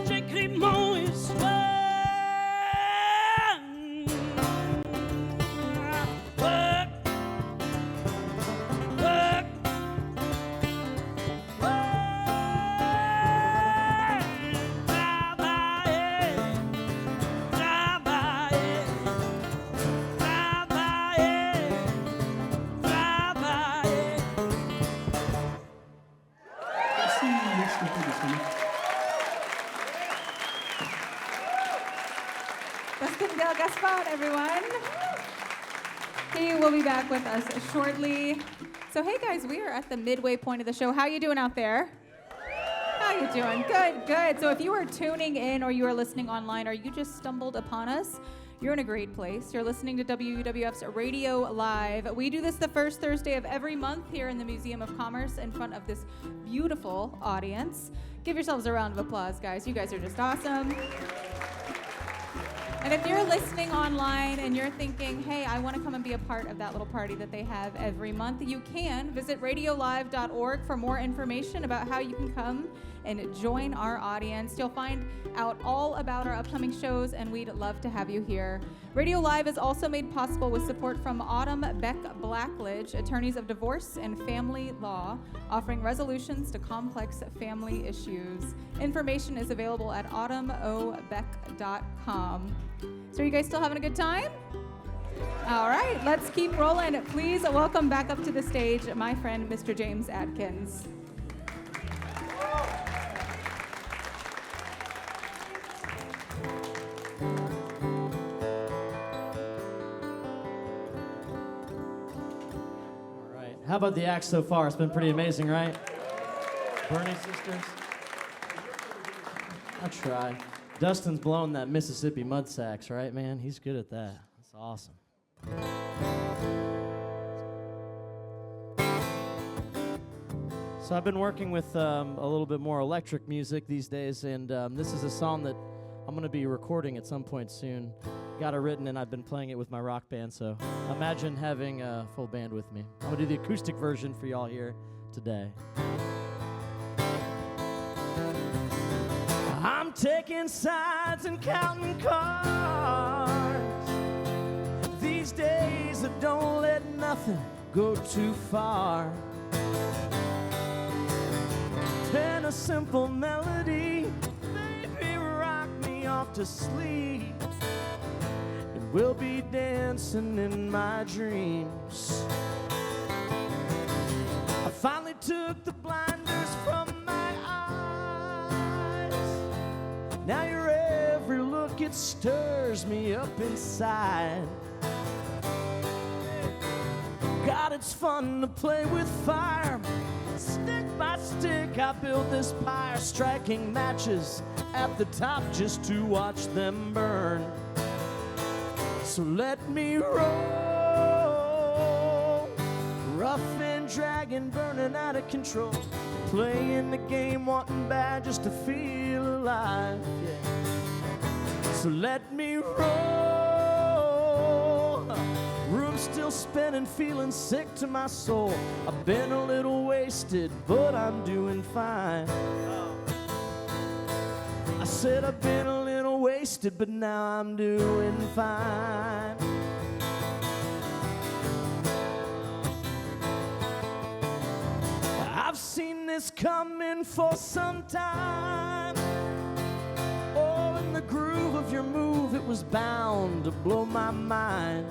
j'écris mon histoire. Gaspard, everyone. He will be back with us shortly. So hey guys, we are at the midway point of the show. How you doing out there? How you doing? Good. So if you are tuning in or you are listening online or you just stumbled upon us, you're in a great place. You're listening to WWF's Radio Live. We do this the first Thursday of every month here in the Museum of Commerce in front of this beautiful audience. Give yourselves a round of applause, guys. You guys are just awesome. And if you're listening online and you're thinking, hey, I want to come and be a part of that little party that they have every month, you can visit radiolive.org for more information about how you can come and join our audience. You'll find out all about our upcoming shows, and we'd love to have you here. Radio Live is also made possible with support from Autumn Beck Blackledge, attorneys of divorce and family law, offering resolutions to complex family issues. Information is available at autumnobeck.com. So are you guys still having a good time? All right, let's keep rolling. Please welcome back up to the stage my friend, Mr. James Adkins. How about the act so far? It's been pretty amazing, right? Burney Sisters. I try. Dustin's blowing that Mississippi mud sax, right, man? He's good at that. That's awesome. So I've been working with a little bit more electric music these days, and this is a song that I'm going to be recording at some point soon. Got it written, and I've been playing it with my rock band, so imagine having a full band with me. I'm going to do the acoustic version for y'all here today. I'm taking sides and counting cards. These days I don't let nothing go too far. And a simple melody, baby, rock me off to sleep. And we'll be dancing in my dreams. I finally took the blinders from my eyes. Now your every look, it stirs me up inside. God, it's fun to play with fire. Stick by stick, I build this pyre, striking matches at the top just to watch them burn. So let me roll, rough and dragging, burning out of control, playing the game, wanting bad just to feel alive. Yeah. So let me roll, room still spinning, feeling sick to my soul. I've been a little wasted, but I'm doing fine. I said I've been a little wasted, but now I'm doing fine. I've seen this coming for some time. Oh, in the groove of your move, it was bound to blow my mind.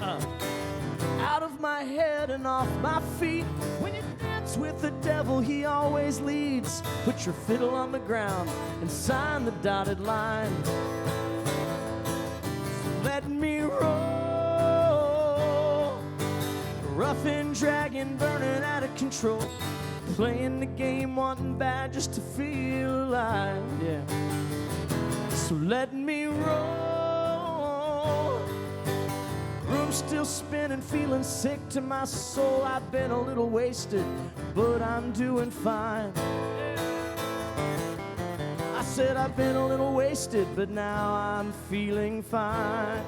Out of my head and off my feet. When you dance with the devil, he always leads. Put your fiddle on the ground and sign the dotted line. Let me roll. Rough and dragging, burning out of control. Playing the game, wanting bad just to feel alive. Yeah. So let me roll. Room still spinning, feeling sick to my soul. I've been a little wasted, but I'm doing fine. I said I've been a little wasted, but now I'm feeling fine.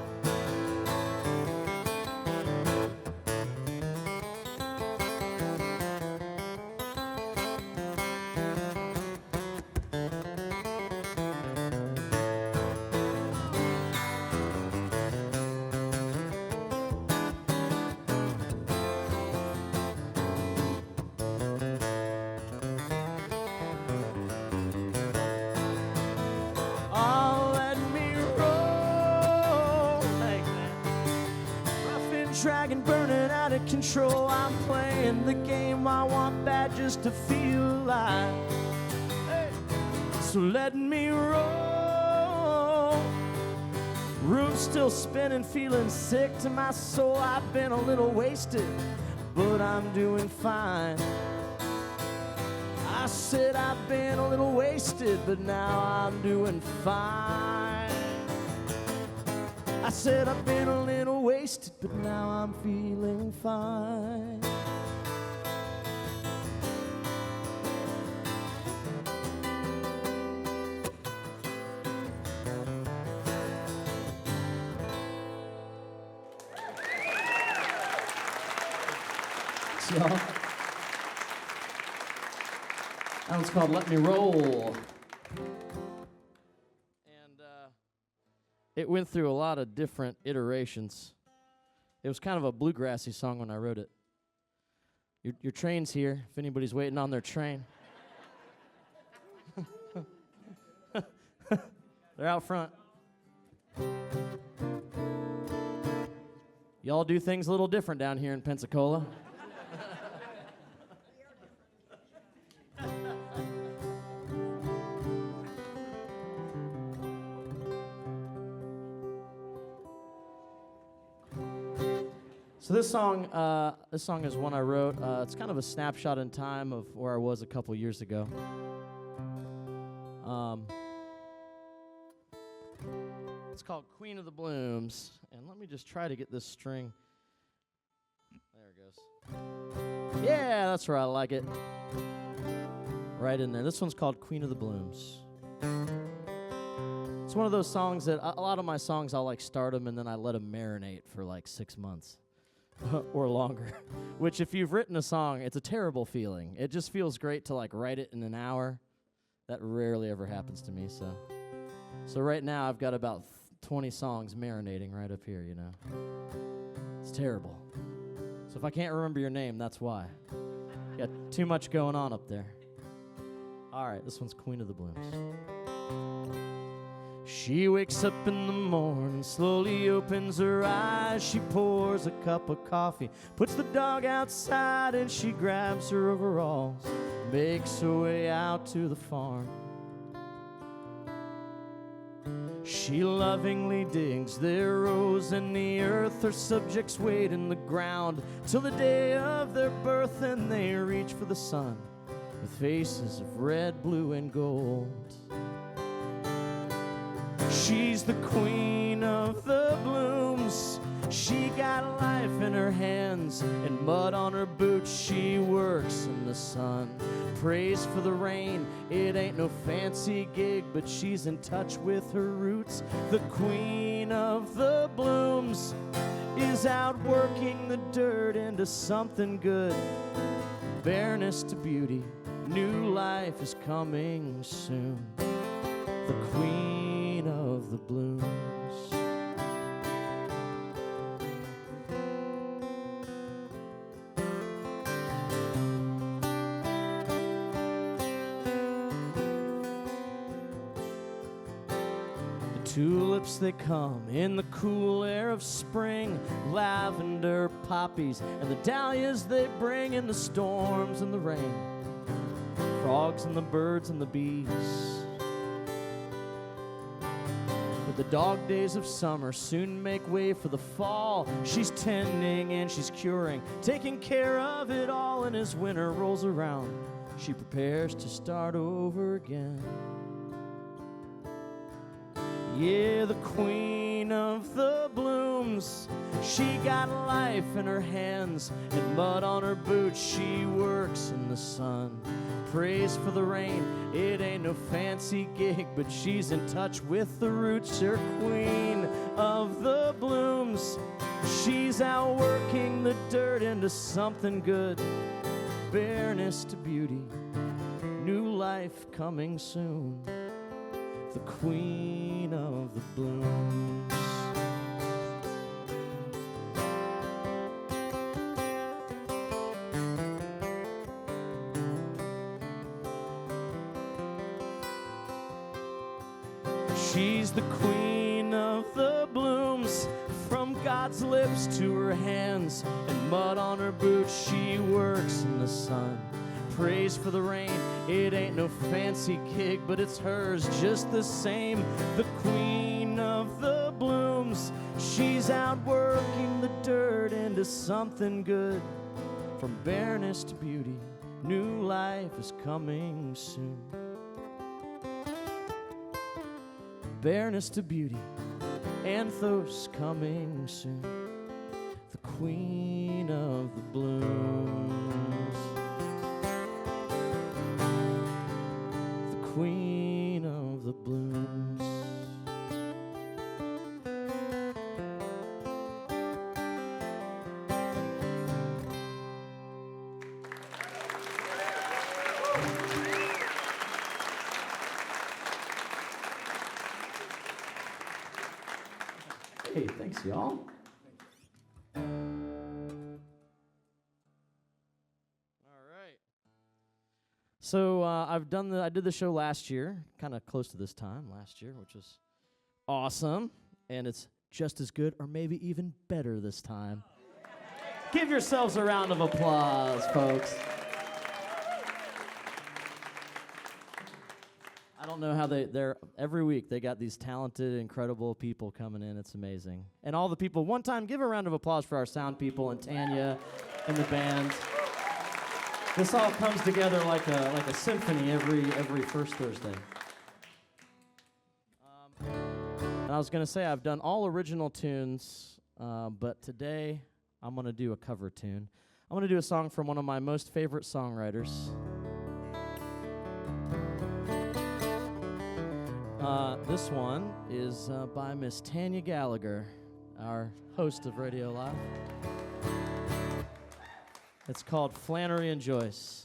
Dragon burning out of control. I'm playing the game I want bad just to feel alive. Hey. So let me roll. Room still spinning, feeling sick to my soul. I've been a little wasted, but I'm doing fine. I said I've been a little wasted, but now I'm doing fine. I said I've been a little wasted, but now I'm feeling fine. So, that one's called Let Me Roll. It went through a lot of different iterations. It was kind of a bluegrassy song when I wrote it. Your train's here, if anybody's waiting on their train. They're out front. Y'all do things a little different down here in Pensacola. So this song is one I wrote. It's kind of a snapshot in time of where I was a couple years ago. It's called Queen of the Blooms. And let me just try to get this string. There it goes. Yeah, that's where I like it. Right in there. This one's called Queen of the Blooms. It's one of those songs that a lot of my songs I'll like start them and then I let them marinate for like 6 months. Or longer, which if you've written a song, it's a terrible feeling. It just feels great to like write it in an hour. That rarely ever happens to me, so right now I've got about 20 songs marinating right up here, you know. It's terrible. So if I can't remember your name, that's why. Got too much going on up there. All right, this one's Queen of the Blooms. She wakes up in the morning, slowly opens her eyes. She pours a cup of coffee, puts the dog outside, and she grabs her overalls, makes her way out to the farm. She lovingly digs their rows in the earth. Her subjects wait in the ground till the day of their birth, and they reach for the sun with faces of red, blue, and gold. She's the queen of the blooms. She got life in her hands and mud on her boots. She works in the sun, prays for the rain. It ain't no fancy gig, but she's in touch with her roots. The queen of the blooms is out working the dirt into something good. Bareness to beauty, new life is coming soon. The queen of the blooms. Tulips, they come in the cool air of spring, lavender, poppies, and the dahlias they bring in the storms and the rain, frogs and the birds and the bees. But the dog days of summer soon make way for the fall. She's tending and she's curing, taking care of it all, and as winter rolls around, she prepares to start over again. Yeah, the queen of the blooms, she got life in her hands and mud on her boots. She works in the sun, prays for the rain. It ain't no fancy gig, but she's in touch with the roots. Her queen of the blooms, she's out working the dirt into something good. Bareness to beauty, new life coming soon. The queen of the blooms. She's the queen of the blooms, from God's lips to her hands and mud on her boots. She works in the sun, prays for the rain. It ain't no fancy gig, but it's hers just the same. The queen of the blooms, she's out working the dirt into something good. From bareness to beauty, new life is coming soon. Bareness to beauty, anthos coming soon. The queen of the blooms. Queen of the blooms. Hey, thanks, y'all. So I did the show last year, kind of close to this time last year, which was awesome, and it's just as good or maybe even better this time. Give yourselves a round of applause, folks. I don't know how they're every week they got these talented, incredible people coming in. It's amazing. And all the people, one time, give a round of applause for our sound people and Tanya and the band. This all comes together like a symphony every first Thursday. And I was going to say I've done all original tunes, but today I'm going to do a cover tune. I'm going to do a song from one of my most favorite songwriters. This one is by Miss Tanya Gallagher, our host of Radio Live. It's called Flannery and Joyce.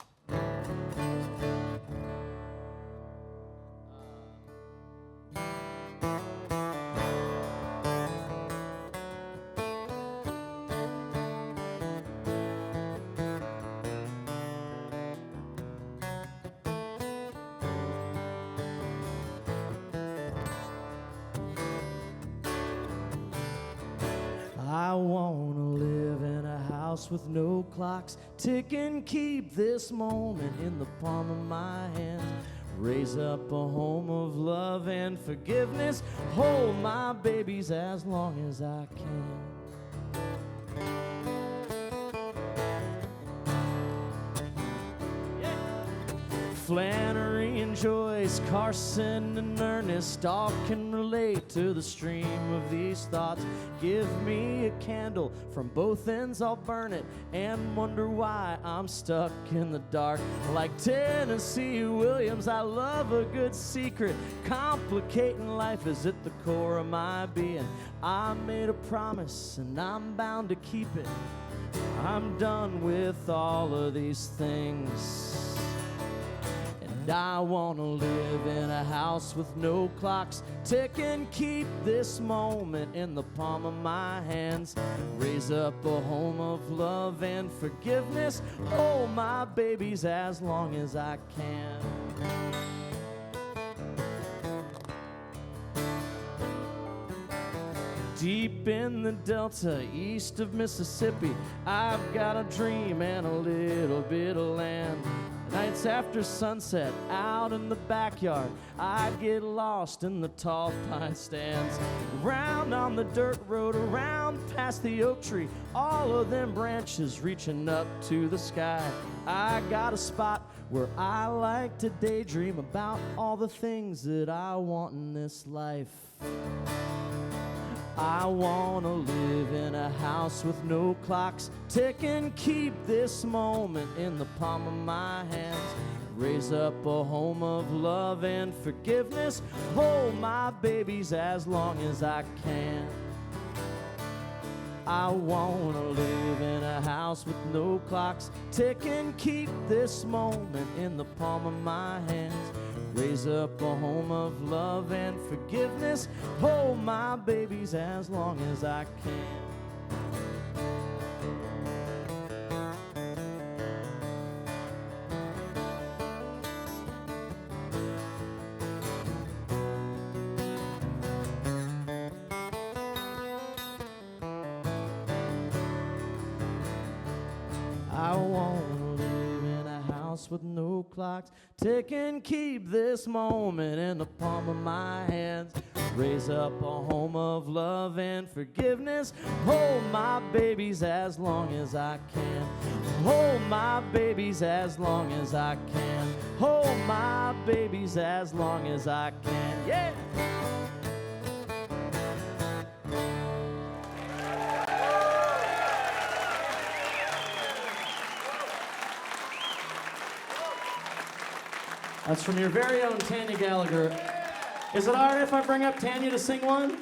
I wanna live in a house with no clocks ticking, keep this moment in the palm of my hand. Raise up a home of love and forgiveness, hold my babies as long as I can. Flannery and Joyce, Carson and Ernest all can relate to the stream of these thoughts. Give me a candle, from both ends I'll burn it and wonder why I'm stuck in the dark. Like Tennessee Williams, I love a good secret. Complicating life is at the core of my being. I made a promise and I'm bound to keep it. I'm done with all of these things. And I wanna live in a house with no clocks ticking, keep this moment in the palm of my hands. Raise up a home of love and forgiveness, hold my babies as long as I can. Deep in the Delta, east of Mississippi, I've got a dream and a little bit of land. Nights after sunset, out in the backyard, I'd get lost in the tall pine stands. Round on the dirt road, around past the oak tree, all of them branches reaching up to the sky. I got a spot where I like to daydream about all the things that I want in this life. I wanna live in a house with no clocks ticking, keep this moment in the palm of my hands. Raise up a home of love and forgiveness, hold my babies as long as I can. I wanna live in a house with no clocks ticking, keep this moment in the palm of my hands. Raise up a home of love and forgiveness, hold my babies as long as I can. I wanna live in a house with no clocks ticking, keep this moment in the palm of my hands. Raise up a home of love and forgiveness, hold my babies as long as I can. Hold my babies as long as I can. Hold my babies as long as I can. Yeah! That's from your very own Tanya Gallagher. Is it all right if I bring up Tanya to sing one?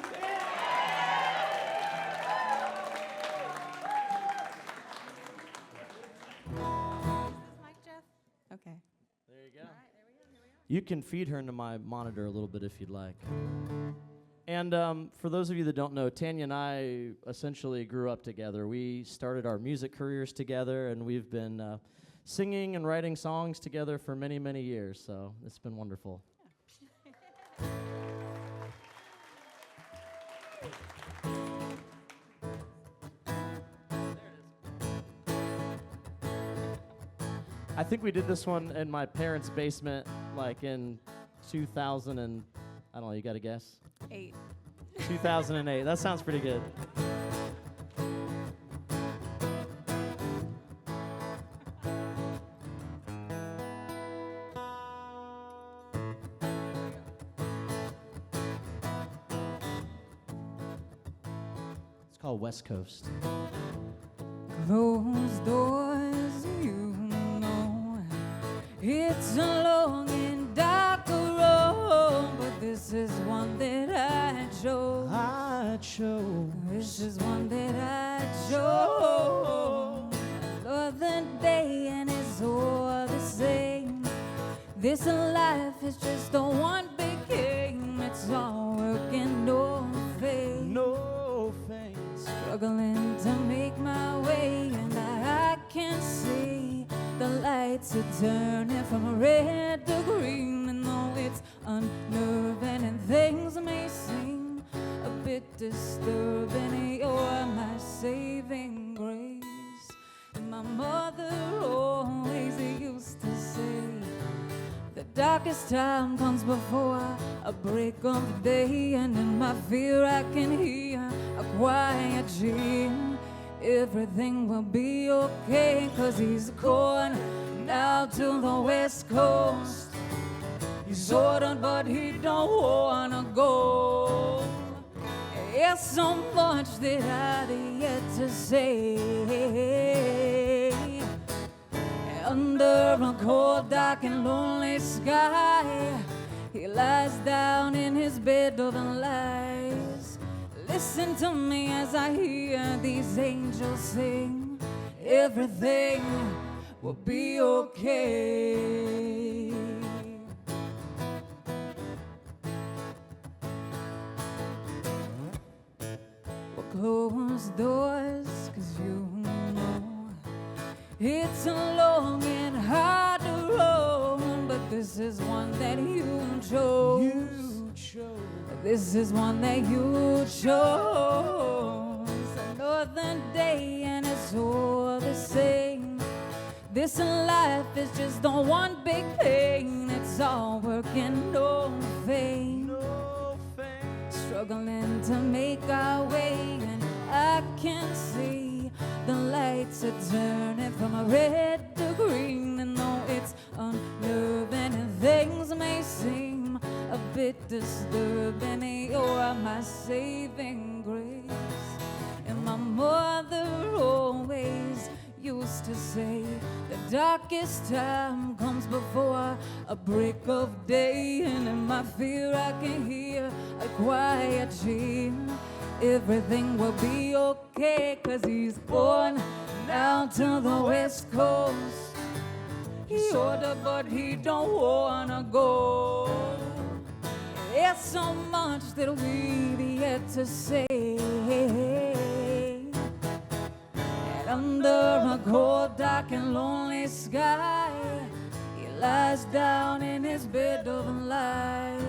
Okay. There you go. You can feed her into my monitor a little bit if you'd like. And for those of you that don't know, Tanya and I essentially grew up together. We started our music careers together, and we've been singing and writing songs together for many, many years, so it's been wonderful. I think we did this one in my parents' basement, like in 2000 and, I don't know, you got to guess? 8. 2008. That sounds pretty good. It's called West Coast. Closed doors, you know, it's a long and dark road, but this is one that I chose. This is one that I chose. Another day and it's all the same. This life is just a one big game. It's all work and no fame. No fame. Struggling to make my way, and I can see the lights are turning from red to green. And though it's unnerving and things may seem a bit disturbing, you're my saving grace. And my mother always used to say, the darkest time comes before a break of day, and in my fear I can hear a quiet dream. Everything will be okay, 'cause he's going now to the West Coast. He's ordered, but he don't wanna go. There's so much that I'd yet to say. Under a cold, dark, and lonely sky, he lies down in his bed of lies. Listen to me as I hear these angels sing. Everything will be okay. We'll close doors, 'cause you know it's a long and hard road, but this is one that you chose. This is one that you chose. Another day and it's all the same. This in life is just the one big pain. It's all work and no fame. Struggling to make our way, and I can see the lights are turning from a red to green. And though it's unnerving and things may seem a bit disturbing, you're my saving grace. And my mother always used to say the darkest time comes before a break of day. And in my fear I can hear a quiet dream. Everything will be okay, 'cause he's going down to the West Coast. He ordered but he don't wanna go. There's so much that we've yet to say. And under a cold, dark and lonely sky, he lies down in his bed of lies.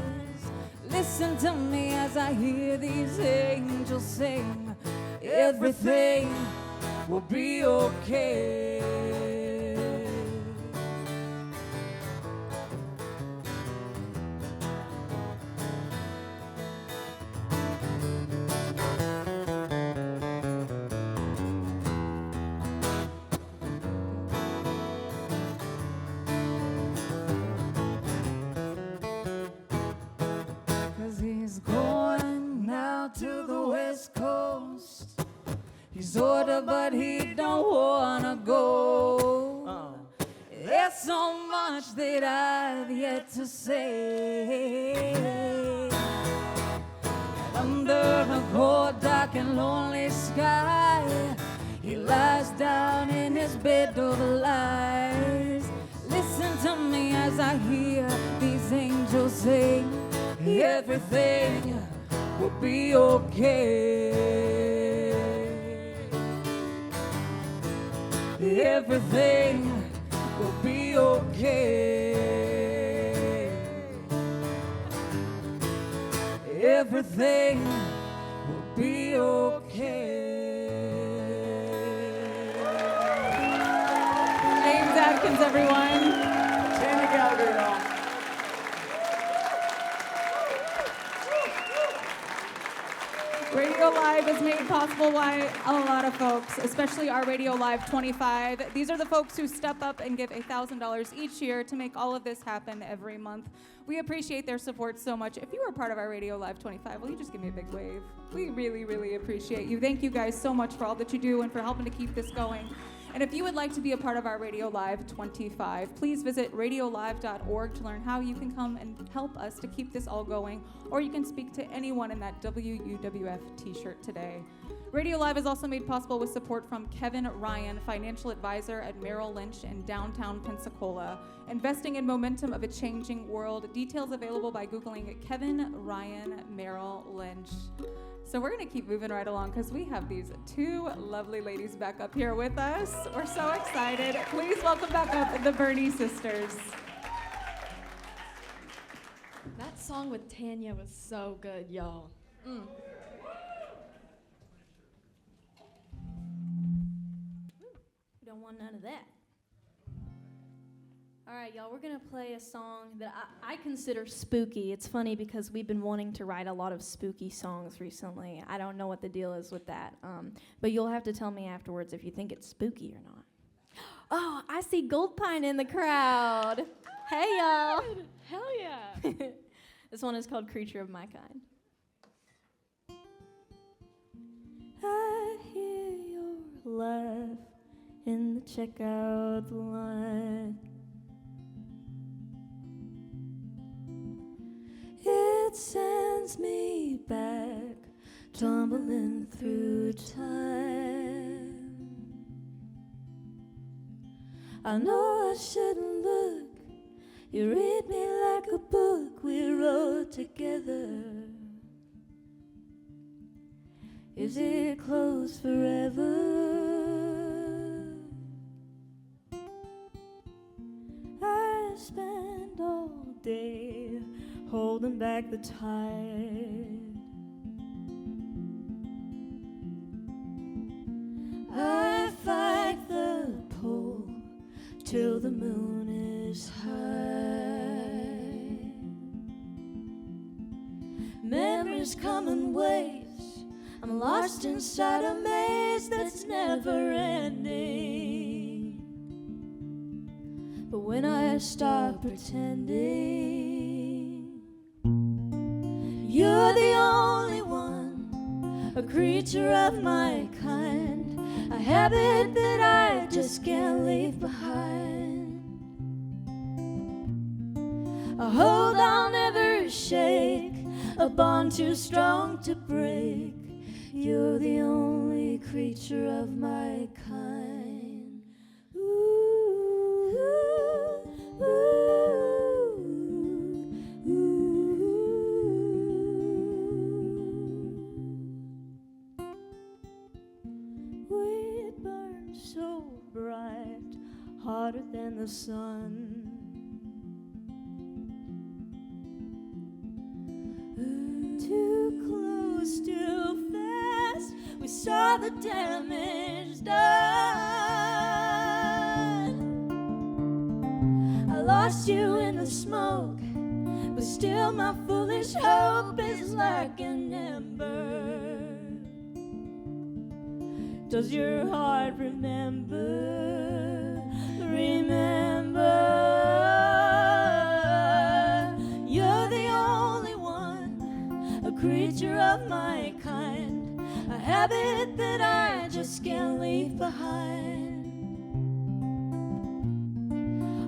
Listen to me as I hear these angels sing. Everything will be okay. He's ordered, but he don't wanna go. There's so much that I've yet to say. And under a cold, dark and lonely sky, he lies down in his bed of lies. Listen to me as I hear these angels sing. Everything will be okay. Everything will be okay. Everything will be okay. James Adkins, everyone. Tammy Gallagher, y'all. Radio Live is made possible by a lot of folks, especially our Radio Live 25. These are the folks who step up and give $1,000 each year to make all of this happen every month. We appreciate their support so much. If you are part of our Radio Live 25, will you just give me a big wave? We really, really appreciate you. Thank you guys so much for all that you do and for helping to keep this going. And if you would like to be a part of our Radio Live 25, please visit radiolive.org to learn how you can come and help us to keep this all going, or you can speak to anyone in that WUWF t-shirt today. Radio Live is also made possible with support from Kevin Ryan, financial advisor at Merrill Lynch in downtown Pensacola, investing in momentum of a changing world. Details available by Googling Kevin Ryan Merrill Lynch. So we're going to keep moving right along because we have these two lovely ladies back up here with us. We're so excited. Please welcome back up the Burney Sisters. That song with Tanya was so good, y'all. You don't want none of that. All right, y'all, we're going to play a song that I consider spooky. It's funny because we've been wanting to write a lot of spooky songs recently. I don't know what the deal is with that, but you'll have to tell me afterwards if you think it's spooky or not. Oh, I see Gold Pine in the crowd. Hey, y'all. Hell yeah. This one is called Creature of My Kind. I hear your laugh in the checkout line. It sends me back, tumbling through time. I know I shouldn't look. You read me like a book we wrote together. Is it closed forever? I spend all day holding back the tide. I fight the pull till the moon is high. Memories come in waves. I'm lost inside a maze that's never ending. But when I stop pretending, you're the only one, a creature of my kind, a habit that I just can't leave behind. A hold I'll never shake, a bond too strong to break. You're the only creature of my kind. Ooh, ooh, ooh, ooh. We burn so bright, hotter than the sun. Too close, too fast, we saw the damage done. I lost you in the smoke, but still my foolish hope is like an ember. Does your heart remember? Remember, you're the only one, a creature of my kind, a habit that I just can't leave behind.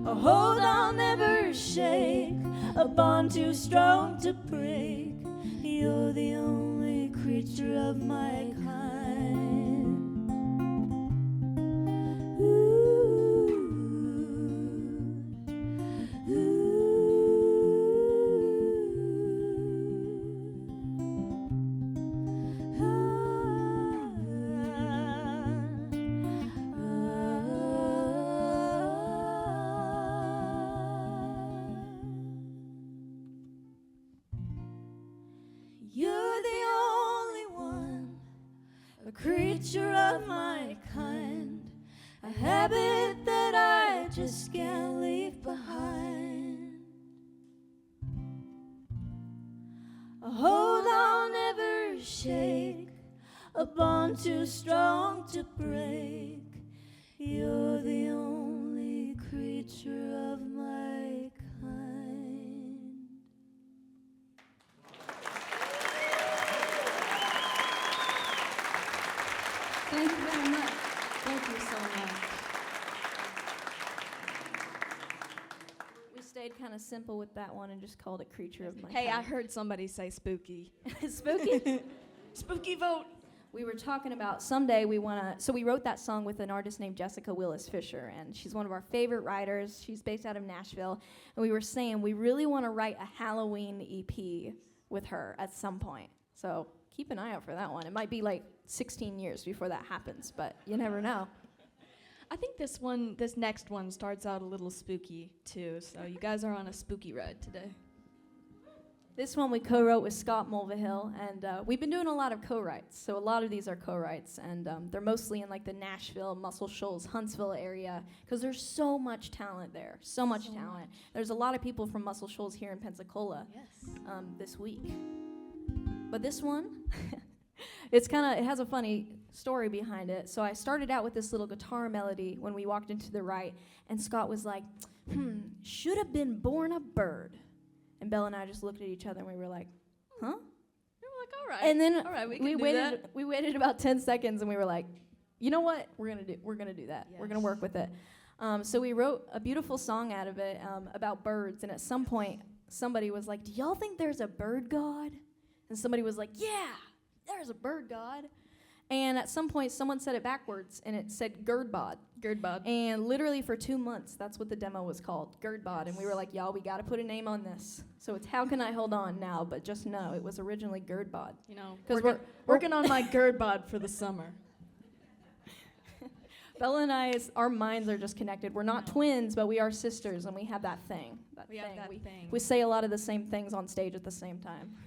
A hold I'll never shake, a bond too strong to break. You're the only creature of my kind. You're the only one, a creature of my kind, a habit that I just can't leave behind. A hold I'll never shake, a bond too strong to break. You're the only creature of my kind. Thank you very much. Thank you so much. We stayed kind of simple with that one and just called it Creature of My Hey, Kind. I heard somebody say spooky. Spooky? Spooky vote. We were talking about someday we want to, so we wrote that song with an artist named Jessica Willis Fisher, and she's one of our favorite writers. She's based out of Nashville, and we were saying we really want to write a Halloween EP with her at some point. So keep an eye out for that one. It might be like 16 years before that happens, but you never know. I think this next one starts out a little spooky too, so you guys are on a spooky ride today. This one we co-wrote with Scott Mulvihill, and we've been doing a lot of co-writes. So a lot of these are co-writes, and they're mostly in like the Nashville, Muscle Shoals, Huntsville area, because there's so much talent there, so much talent. There's a lot of people from Muscle Shoals here in Pensacola this week. But this one, it has a funny story behind it. So I started out with this little guitar melody when we walked into the right, and Scott was like, should have been born a bird. And Belle and I just looked at each other and we were like, huh? We were like, all right. And then all right, we can do that. we waited about 10 seconds and we were like, you know what? We're gonna do that. We're gonna work with it. So we wrote a beautiful song out of it about birds. And at some point, somebody was like, do y'all think there's a bird god? And somebody was like, yeah, there's a bird god. And at some point, someone said it backwards, and it said Girdbod. Girdbod. And literally for 2 months, that's what the demo was called, Girdbod. And we were like, y'all, we got to put a name on this. So it's How Can I Hold On Now, but just know it was originally Girdbod. You know, 'Cause working on my Girdbod for the summer. Bella and I, our minds are just connected. We're not twins, but we are sisters, and we have that thing. We have that thing. We say a lot of the same things on stage at the same time.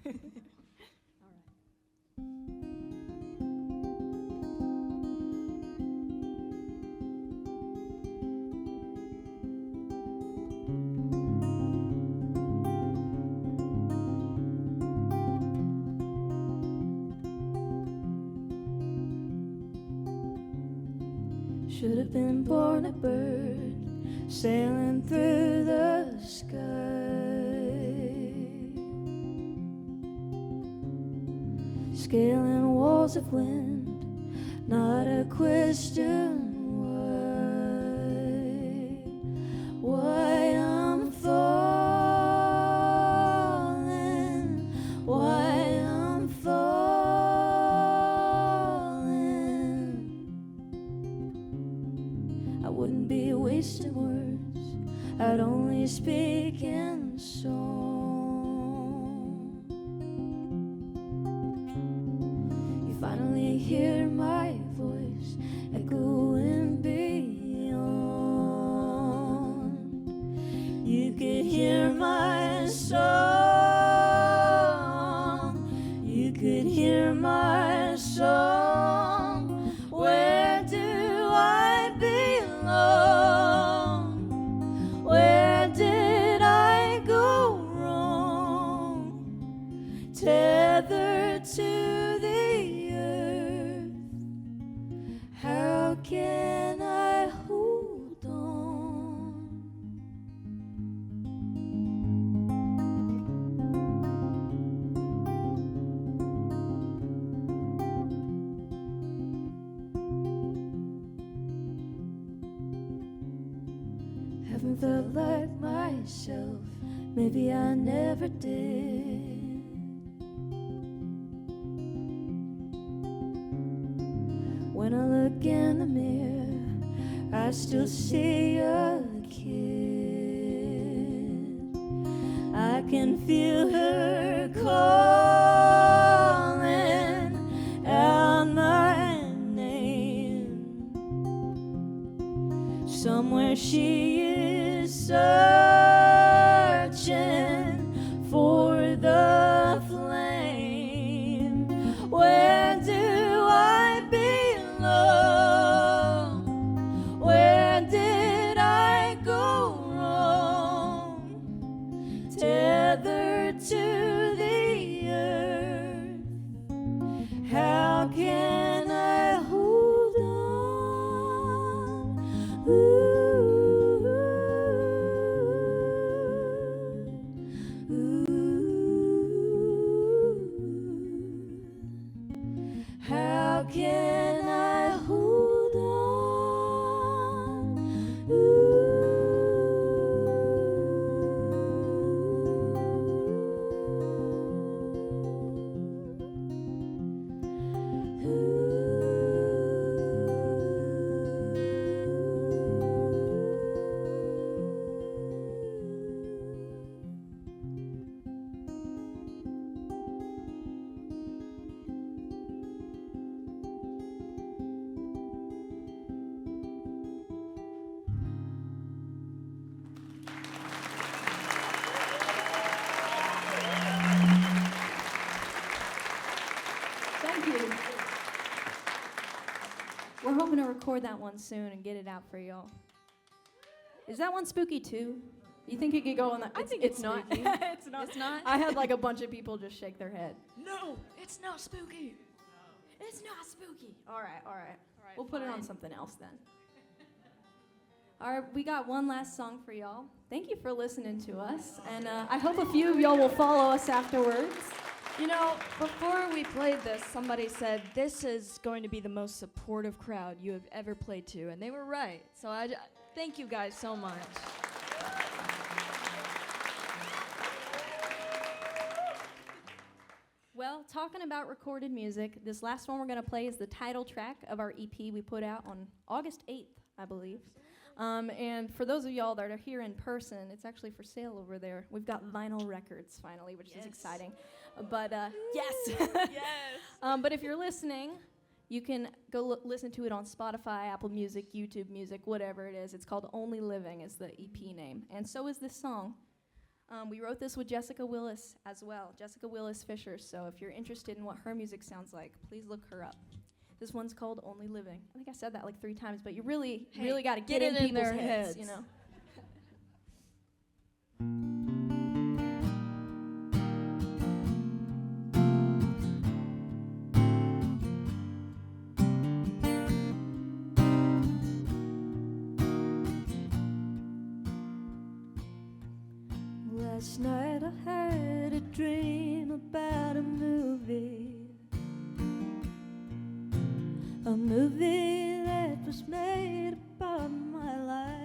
Should have been born a bird, sailing through the sky, scaling walls of wind, not a question why I'm falling, why I'm falling. I wouldn't be wasting words, I'd only speak in song. You finally hear my voice echoing beyond. You could hear my song, you could hear my song. Where do I belong? Where did I go wrong? Tethered to the earth, how can I hold on? Haven't felt like myself, maybe I never did. When I look in the mirror, I still see a kid. I can feel her calling out my name. Somewhere she is searching for the flame. Where do I belong? Where did I go wrong? Tethered to the earth, how can I hold on? How can I hold on? Thank you. We're hoping to record that one soon and get it out for y'all. Is that one spooky too? You think it could go on that? I think it's not. It's not. It's not? I had like a bunch of people just shake their head. No, it's not spooky. It's not spooky. All right. All right, We'll put it on fine. something else then. All right, we got one last song for y'all. Thank you for listening to us, and I hope a few of y'all will follow us afterwards. You know, before we played this, somebody said, this is going to be the most supportive crowd you have ever played to, and they were right. So thank you guys so much. Well, talking about recorded music, this last one we're going to play is the title track of our EP we put out on August 8th, I believe. And for those of y'all that are here in person, it's actually for sale over there. We've got vinyl records finally, which is exciting. But yes. Yes. But if you're listening, You can go listen to it on Spotify, Apple Music, YouTube Music, whatever it is. It's called Only Living is the EP name. And so is this song. We wrote this with Jessica Willis as well, Jessica Willis Fisher. So if you're interested in what her music sounds like, please look her up. This one's called Only Living. I think I said that like 3 times, but you really got to get in people's heads, you know. Last night I had a dream about a movie that was made about my life.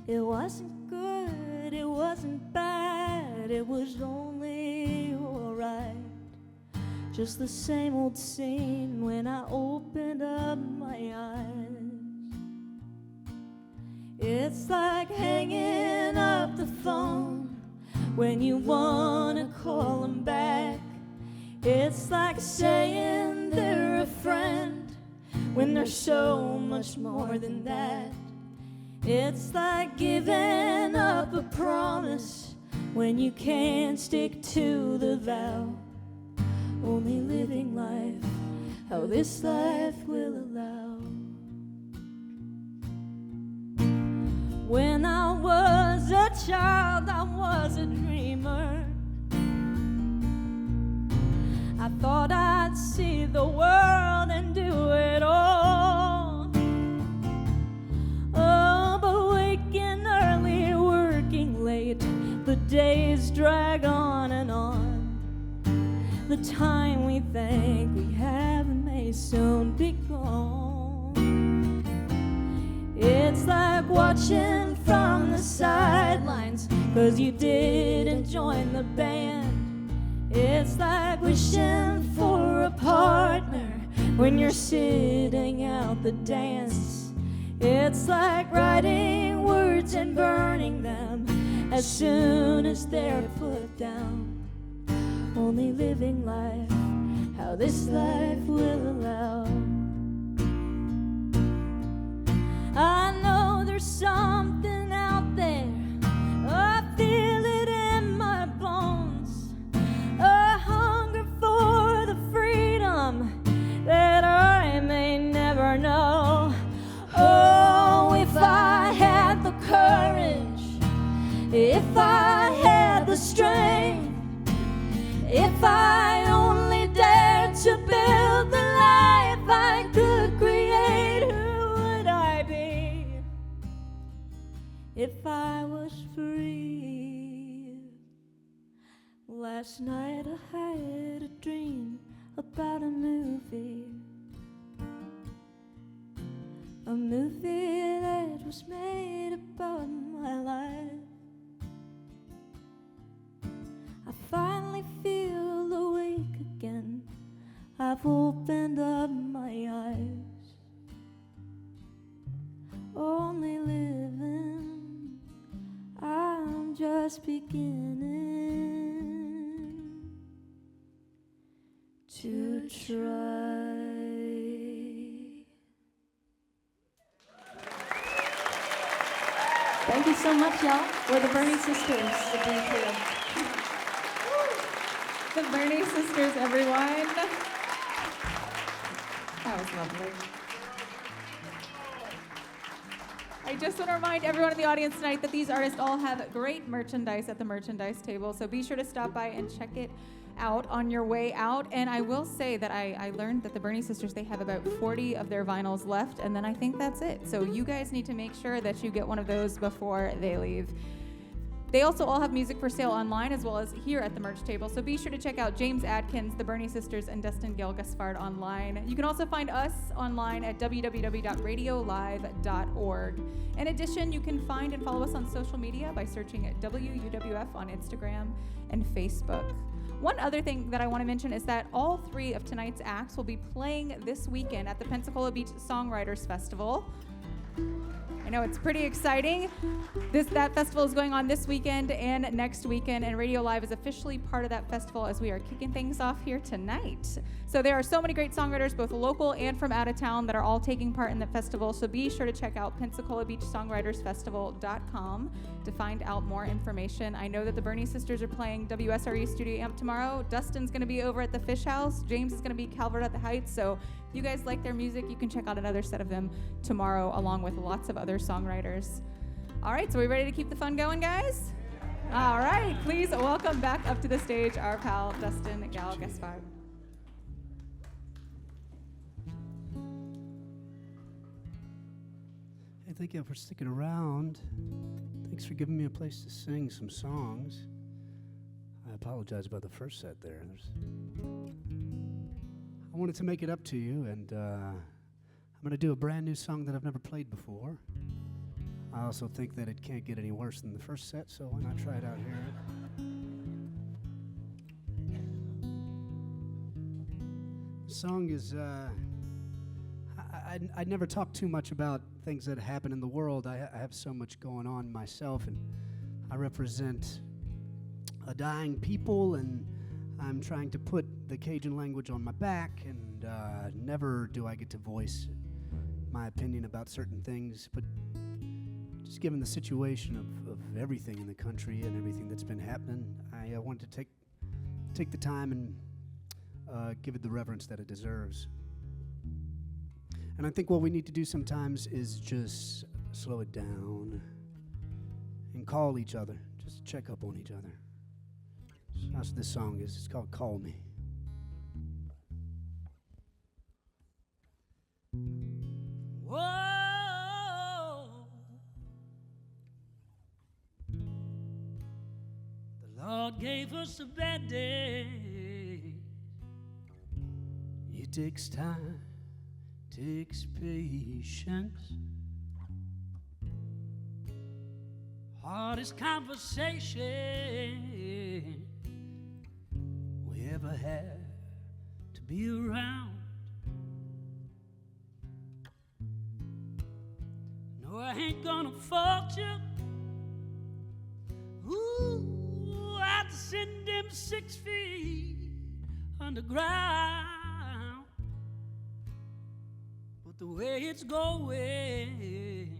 It wasn't good, it wasn't bad, it was only alright. Just the same old scene when I opened up my eyes. It's like hanging up the phone when you wanna call them back. It's like saying they're a friend when they're so much more than that. It's like giving up a promise when you can't stick to the vow. Only living life how this life will allow. When I was a child, I was a dreamer. I thought I'd see the world and do it all. Oh, but waking early, working late, the days drag on and on. The time we think we have may soon be gone. It's like watching from the sidelines 'cause you didn't join the band. It's like wishing for a partner when you're sitting out the dance. It's like writing words and burning them as soon as they're put down. Only living life how this life will allow. I know there's something out there, I feel it in my bones, a hunger for the freedom that I may never know. Oh, if I had the courage, if I had the strength, if I only dared to build the life I could create, who would I be if I was free? Last night I had a dream about a movie that was made about my life. I finally feel awake again. I've opened up my eyes. Only living, I'm just beginning to try. Thank you so much, y'all. We're the Burney Sisters. The Burney Sisters, everyone. That was lovely. I just want to remind everyone in the audience tonight that these artists all have great merchandise at the merchandise table, so be sure to stop by and check it out on your way out. And I will say that I learned that the Burney Sisters, they have about 40 of their vinyls left, and then I think that's it. So you guys need to make sure that you get one of those before they leave. They also all have music for sale online as well as here at the merch table, so be sure to check out James Adkins, the Burney Sisters, and Dustin Gaspard online. You can also find us online at www.radiolive.org. In addition, you can find and follow us on social media by searching at WUWF on Instagram and Facebook. One other thing that I want to mention is that all 3 of tonight's acts will be playing this weekend at the Pensacola Beach Songwriters Festival. I know it's pretty exciting. That festival is going on this weekend and next weekend, and Radio Live is officially part of that festival as we are kicking things off here tonight. So there are so many great songwriters, both local and from out of town, that are all taking part in the festival. So be sure to check out PensacolaBeachSongwritersFestival.com to find out more information. I know that the Burney Sisters are playing WSRE Studio Amp tomorrow. Dustin's going to be over at the Fish House. James is going to be Calvert at the Heights. So if you guys like their music, you can check out another set of them tomorrow, along with lots of other songwriters. All right, so we ready to keep the fun going, guys? All right, please welcome back up to the stage our pal Dustin Gaspard. Hey, thank you for sticking around. Thanks for giving me a place to sing some songs. I apologize about the first set there. I wanted to make it up to you, and I'm going to do a brand new song that I've never played before. I also think that it can't get any worse than the first set, so why not try it out here? The song is, I never talk too much about things that happen in the world. I have so much going on myself, and I represent a dying people, and I'm trying to put the Cajun language on my back, and never do I get to voice my opinion about certain things, but just given the situation of everything in the country and everything that's been happening, I want to take the time and give it the reverence that it deserves. And I think what we need to do sometimes is just slow it down and call each other, just check up on each other. So that's what this song is. It's called Call Me. Whoa, the Lord gave us a bad day. It takes time, takes patience. Hardest conversation we ever had to be around. No, I ain't gonna fault you. Ooh, I had to send them 6 feet underground. But the way it's going,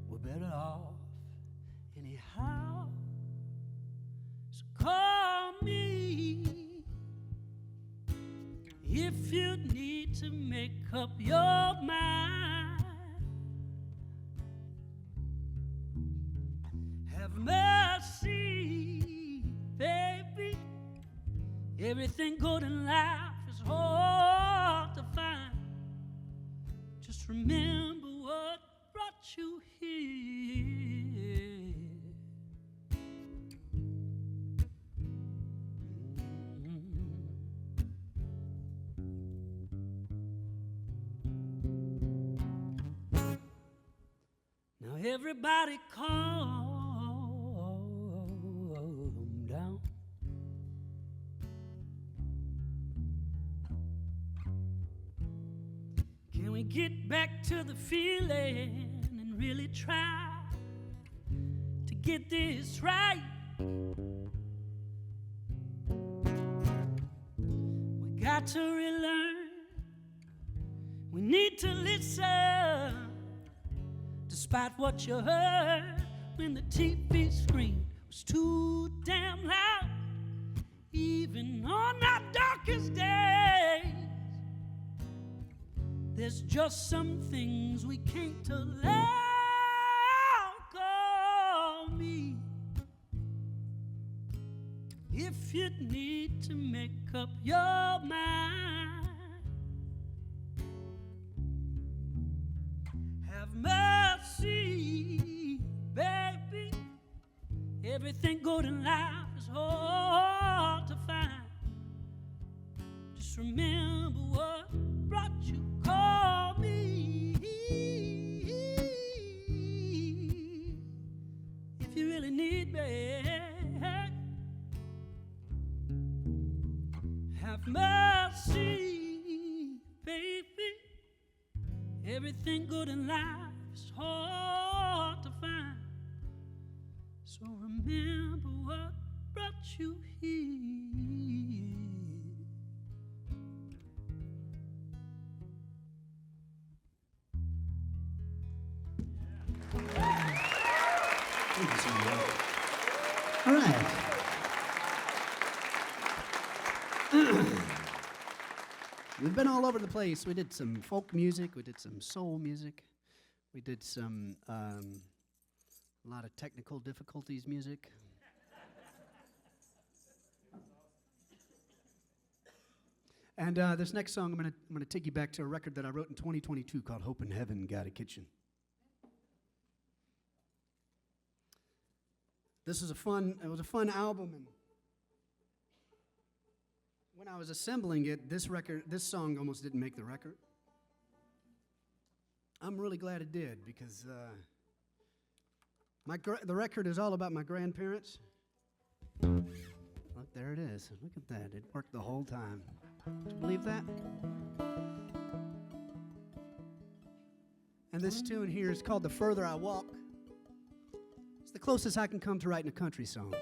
we're better off anyhow. So call me if you need to make up your mind. Have mercy, baby. Everything good in life is hard to find. Just remember what brought you here. Now everybody calm down. Can we get back to the feeling and really try to get this right? We got to relearn. We need to listen, despite what you heard when the TV screen was too damn loud. Even on our darkest days, there's just some things we can't allow. Call me if you need to make up your mind. Have mercy, baby. Everything good in life is hard to find. Just remember what brought you. Call me if you really need me. Have mercy, baby. Everything good in life is hard to find. So remember what brought you here. Thank you so much. All right. We've been all over the place. We did some folk music. We did some soul music. We did some a lot of technical difficulties music. And this next song, I'm gonna take you back to a record that I wrote in 2022 called "Hope in Heaven Got a Kitchen." This is it was a fun album, and when I was assembling it, this song almost didn't make the record. I'm really glad it did, because the record is all about my grandparents. Look, there it is. Look at that. It worked the whole time. Did you believe that? And this tune here is called "The Further I Walk." It's the closest I can come to writing a country song.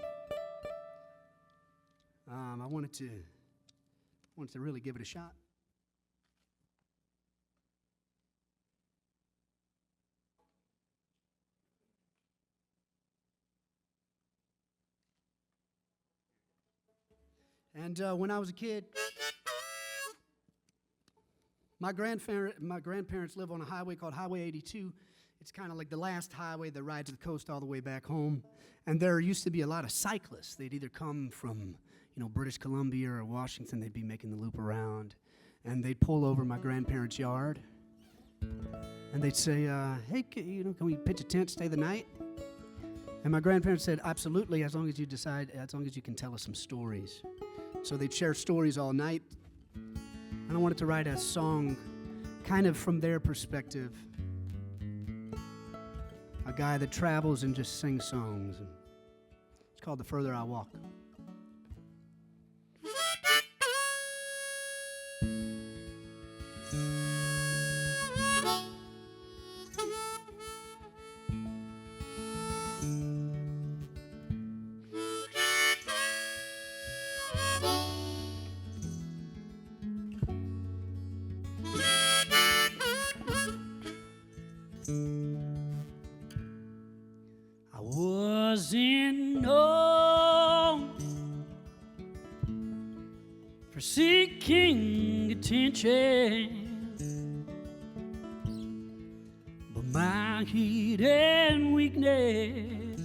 I wanted to really give it a shot. And when I was a kid, my grandparents live on a highway called Highway 82. It's kind of like the last highway that rides the coast all the way back home. And there used to be a lot of cyclists. They'd either come from, British Columbia or Washington. They'd be making the loop around. And they'd pull over my grandparents' yard. And they'd say, hey, can we pitch a tent, stay the night? And my grandparents said, absolutely, as long as you can tell us some stories. So they'd share stories all night. And I wanted to write a song kind of from their perspective. A guy that travels and just sings songs. And it's called "The Further I Walk." Wasn't known for seeking attention, but my heat and weakness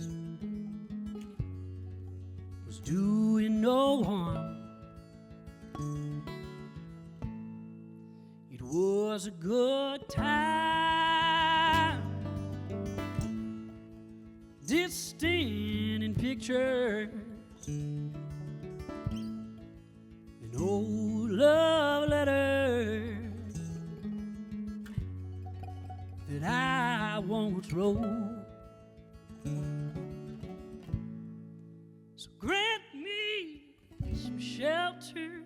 was doing no harm. It was a good time, distant in pictures, and old love letters that I once wrote. So grant me some shelter,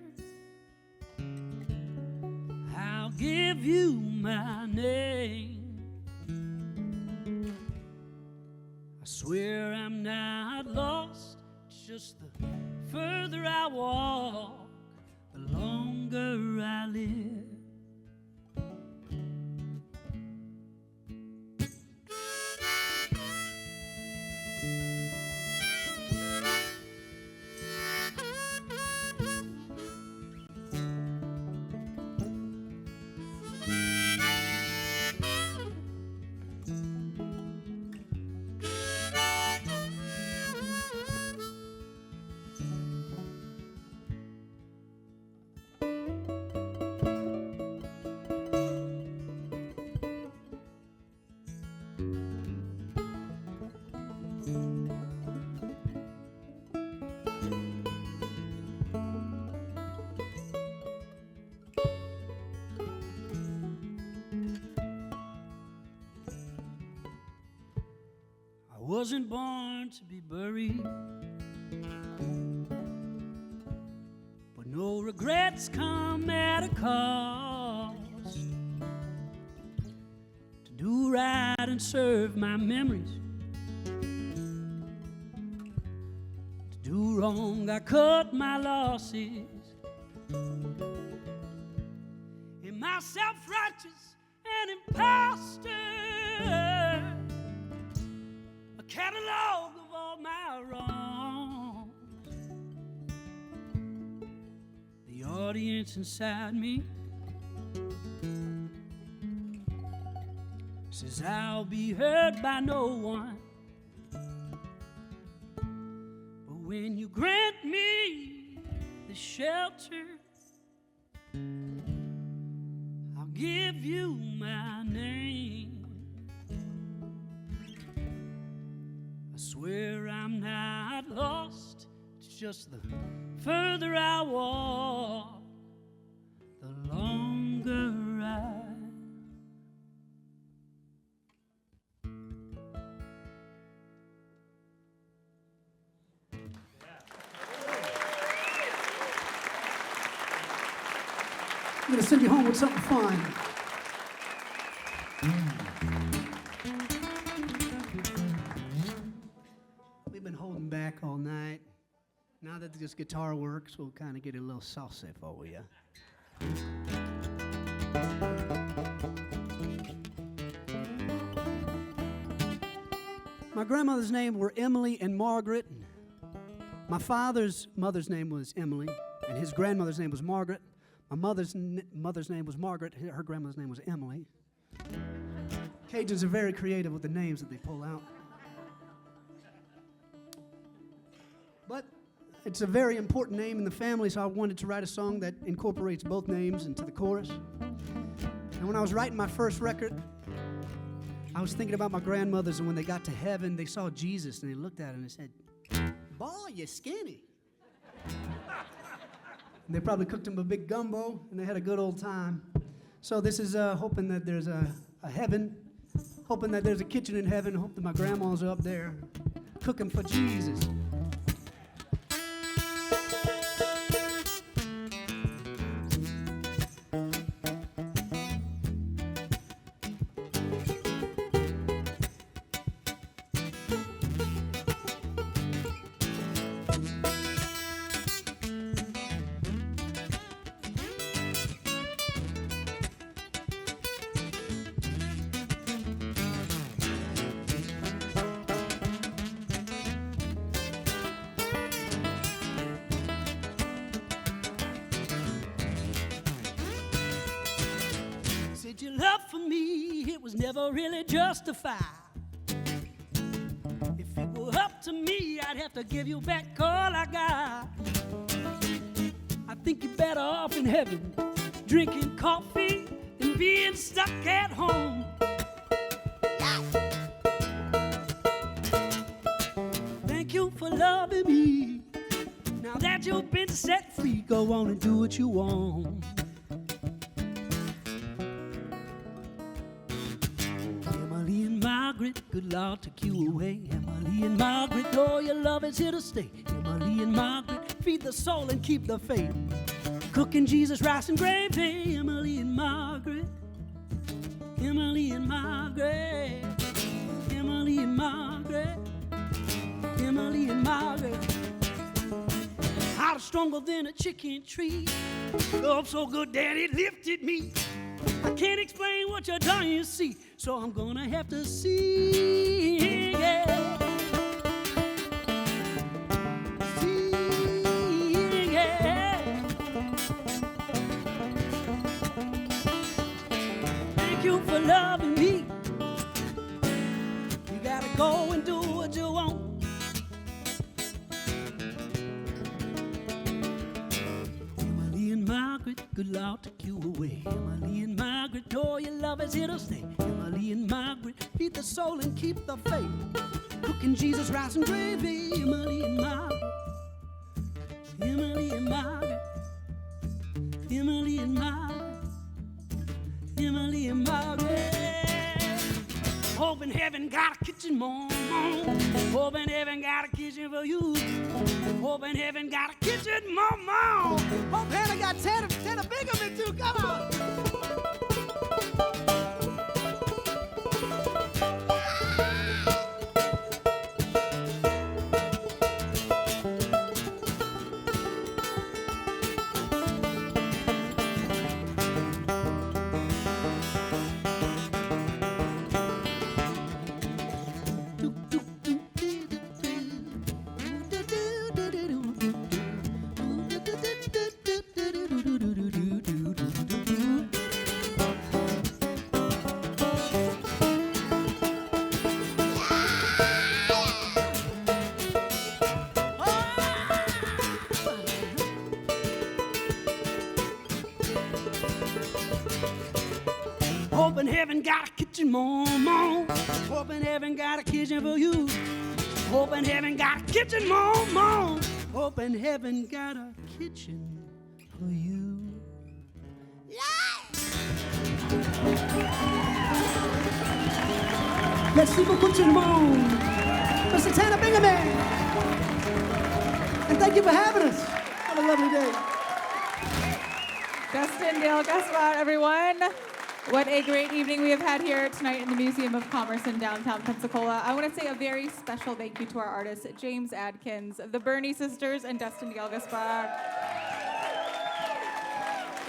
I'll give you my name. I swear I'm not lost, it's just the further I walk, the longer I live. I wasn't born to be buried, but no regrets come at a cost. right and serve my memories. To do wrong, I cut my losses. Am I self-righteous and imposter? A catalog of all my wrongs. The audience inside me says I'll be heard by no one. But when you grant me the shelter, I'll give you my name. I swear I'm not lost. It's just the further I walk, the longer I. I'm going to send you home with something fun. We've been holding back all night. Now that this guitar works, we'll kind of get a little saucy for you. My grandmother's name were Emily and Margaret. My father's mother's name was Emily, and his grandmother's name was Margaret. My mother's name was Margaret. Her grandmother's name was Emily. Cajuns are very creative with the names that they pull out. But it's a very important name in the family, so I wanted to write a song that incorporates both names into the chorus. And when I was writing my first record, I was thinking about my grandmothers, and when they got to heaven, they saw Jesus, and they looked at him and they said, "Boy, you're skinny." And they probably cooked him a big gumbo, and they had a good old time. So this is hoping that there's a heaven, hoping that there's a kitchen in heaven, hope that my grandmas are up there cooking for Jesus. Your love for me, it was never really justified. If it were up to me, I'd have to give you back all I got. I think you're better off in heaven, drinking coffee than being stuck at home. Thank you for loving me. Now that you've been set free, go on and do what you want. Margaret, good Lord, took you away. Emily and Margaret, oh, your love is here to stay. Emily and Margaret, feed the soul and keep the faith. Cooking Jesus rice and gravy. Emily and Margaret, Emily and Margaret, Emily and Margaret, Emily and Margaret. Heart stronger than a chicken tree. Love so good that it lifted me. I can't explain what you done, you see, so I'm gonna have to sing it. Sing it. Thank you for loving me. You gotta go and do what you want. Emily and Margaret, good Lord, took you away. Emily and Margaret, oh, your love is here to stay. Emily and Margaret, feed the soul and keep the faith. Cooking Jesus rice and gravy. Emily and Margaret, Emily and Margaret, Emily and Margaret, Emily and Margaret. Hoping heaven got a kitchen, mom. Hoping heaven got a kitchen for you. Hoping heaven got a kitchen, mom. Hope heaven got ten big of it too. Come on. Hoping heaven got a kitchen, mom. Hoping heaven got a kitchen for you. Hoping heaven got a kitchen, mom. Hoping heaven got a kitchen for you. Merci beaucoup tout le monde. Mr. Tanner Bingaman. And thank you for having us. What a lovely day. Dustin, Dale, Gaspard, everyone. What a great evening we have had here tonight in the Museum of Commerce in downtown Pensacola. I want to say a very special thank you to our artists, James Adkins, the Burney Sisters, and Dustin, Dale, Gaspard.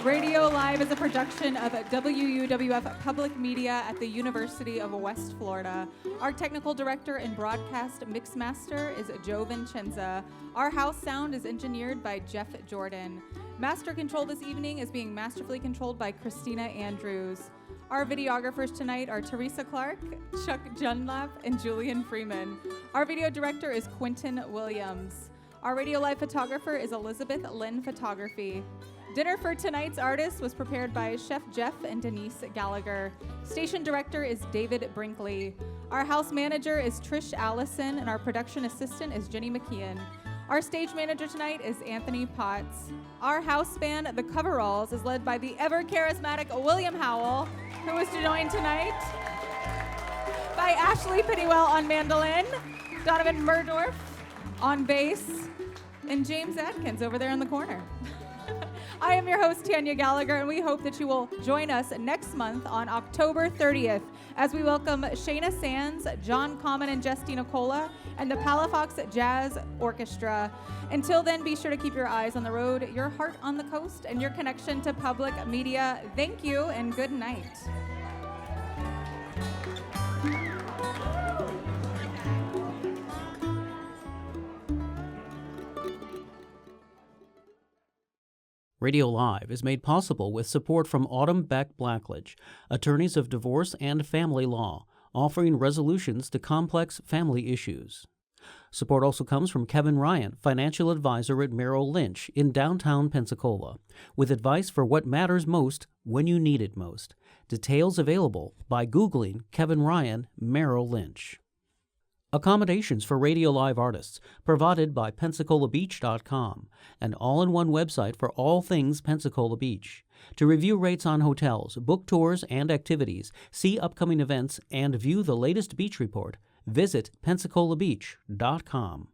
Radio Live is a production of WUWF Public Media at the University of West Florida. Our technical director and broadcast mixmaster is Joe Vincenza. Our house sound is engineered by Jeff Jordan. Master control this evening is being masterfully controlled by Christina Andrews. Our videographers tonight are Teresa Clark, Chuck Dunlap, and Julian Freeman. Our video director is Quentin Williams. Our Radio Live photographer is Elizabeth Lynn Photography. Dinner for tonight's artist was prepared by Chef Jeff and Denise Gallagher. Station director is David Brinkley. Our house manager is Trish Allison, and our production assistant is Jenny McKeon. Our stage manager tonight is Anthony Potts. Our house band, The Coveralls, is led by the ever-charismatic William Howell, who is joined tonight by Ashley Pittywell on mandolin, Donovan Murdorf on bass, and James Adkins over there in the corner. I am your host, Tanya Gallagher, and we hope that you will join us next month on October 30th as we welcome Shayna Sands, John Common and Justina Cola, and the Palafox Jazz Orchestra. Until then, be sure to keep your eyes on the road, your heart on the coast, and your connection to public media. Thank you, and good night. Radio Live is made possible with support from Autumn Beck Blackledge, attorneys of divorce and family law, offering resolutions to complex family issues. Support also comes from Kevin Ryan, financial advisor at Merrill Lynch in downtown Pensacola, with advice for what matters most when you need it most. Details available by Googling Kevin Ryan, Merrill Lynch. Accommodations for Radio Live artists provided by PensacolaBeach.com, an all-in-one website for all things Pensacola Beach. To review rates on hotels, book tours and activities, see upcoming events, and view the latest beach report, visit PensacolaBeach.com.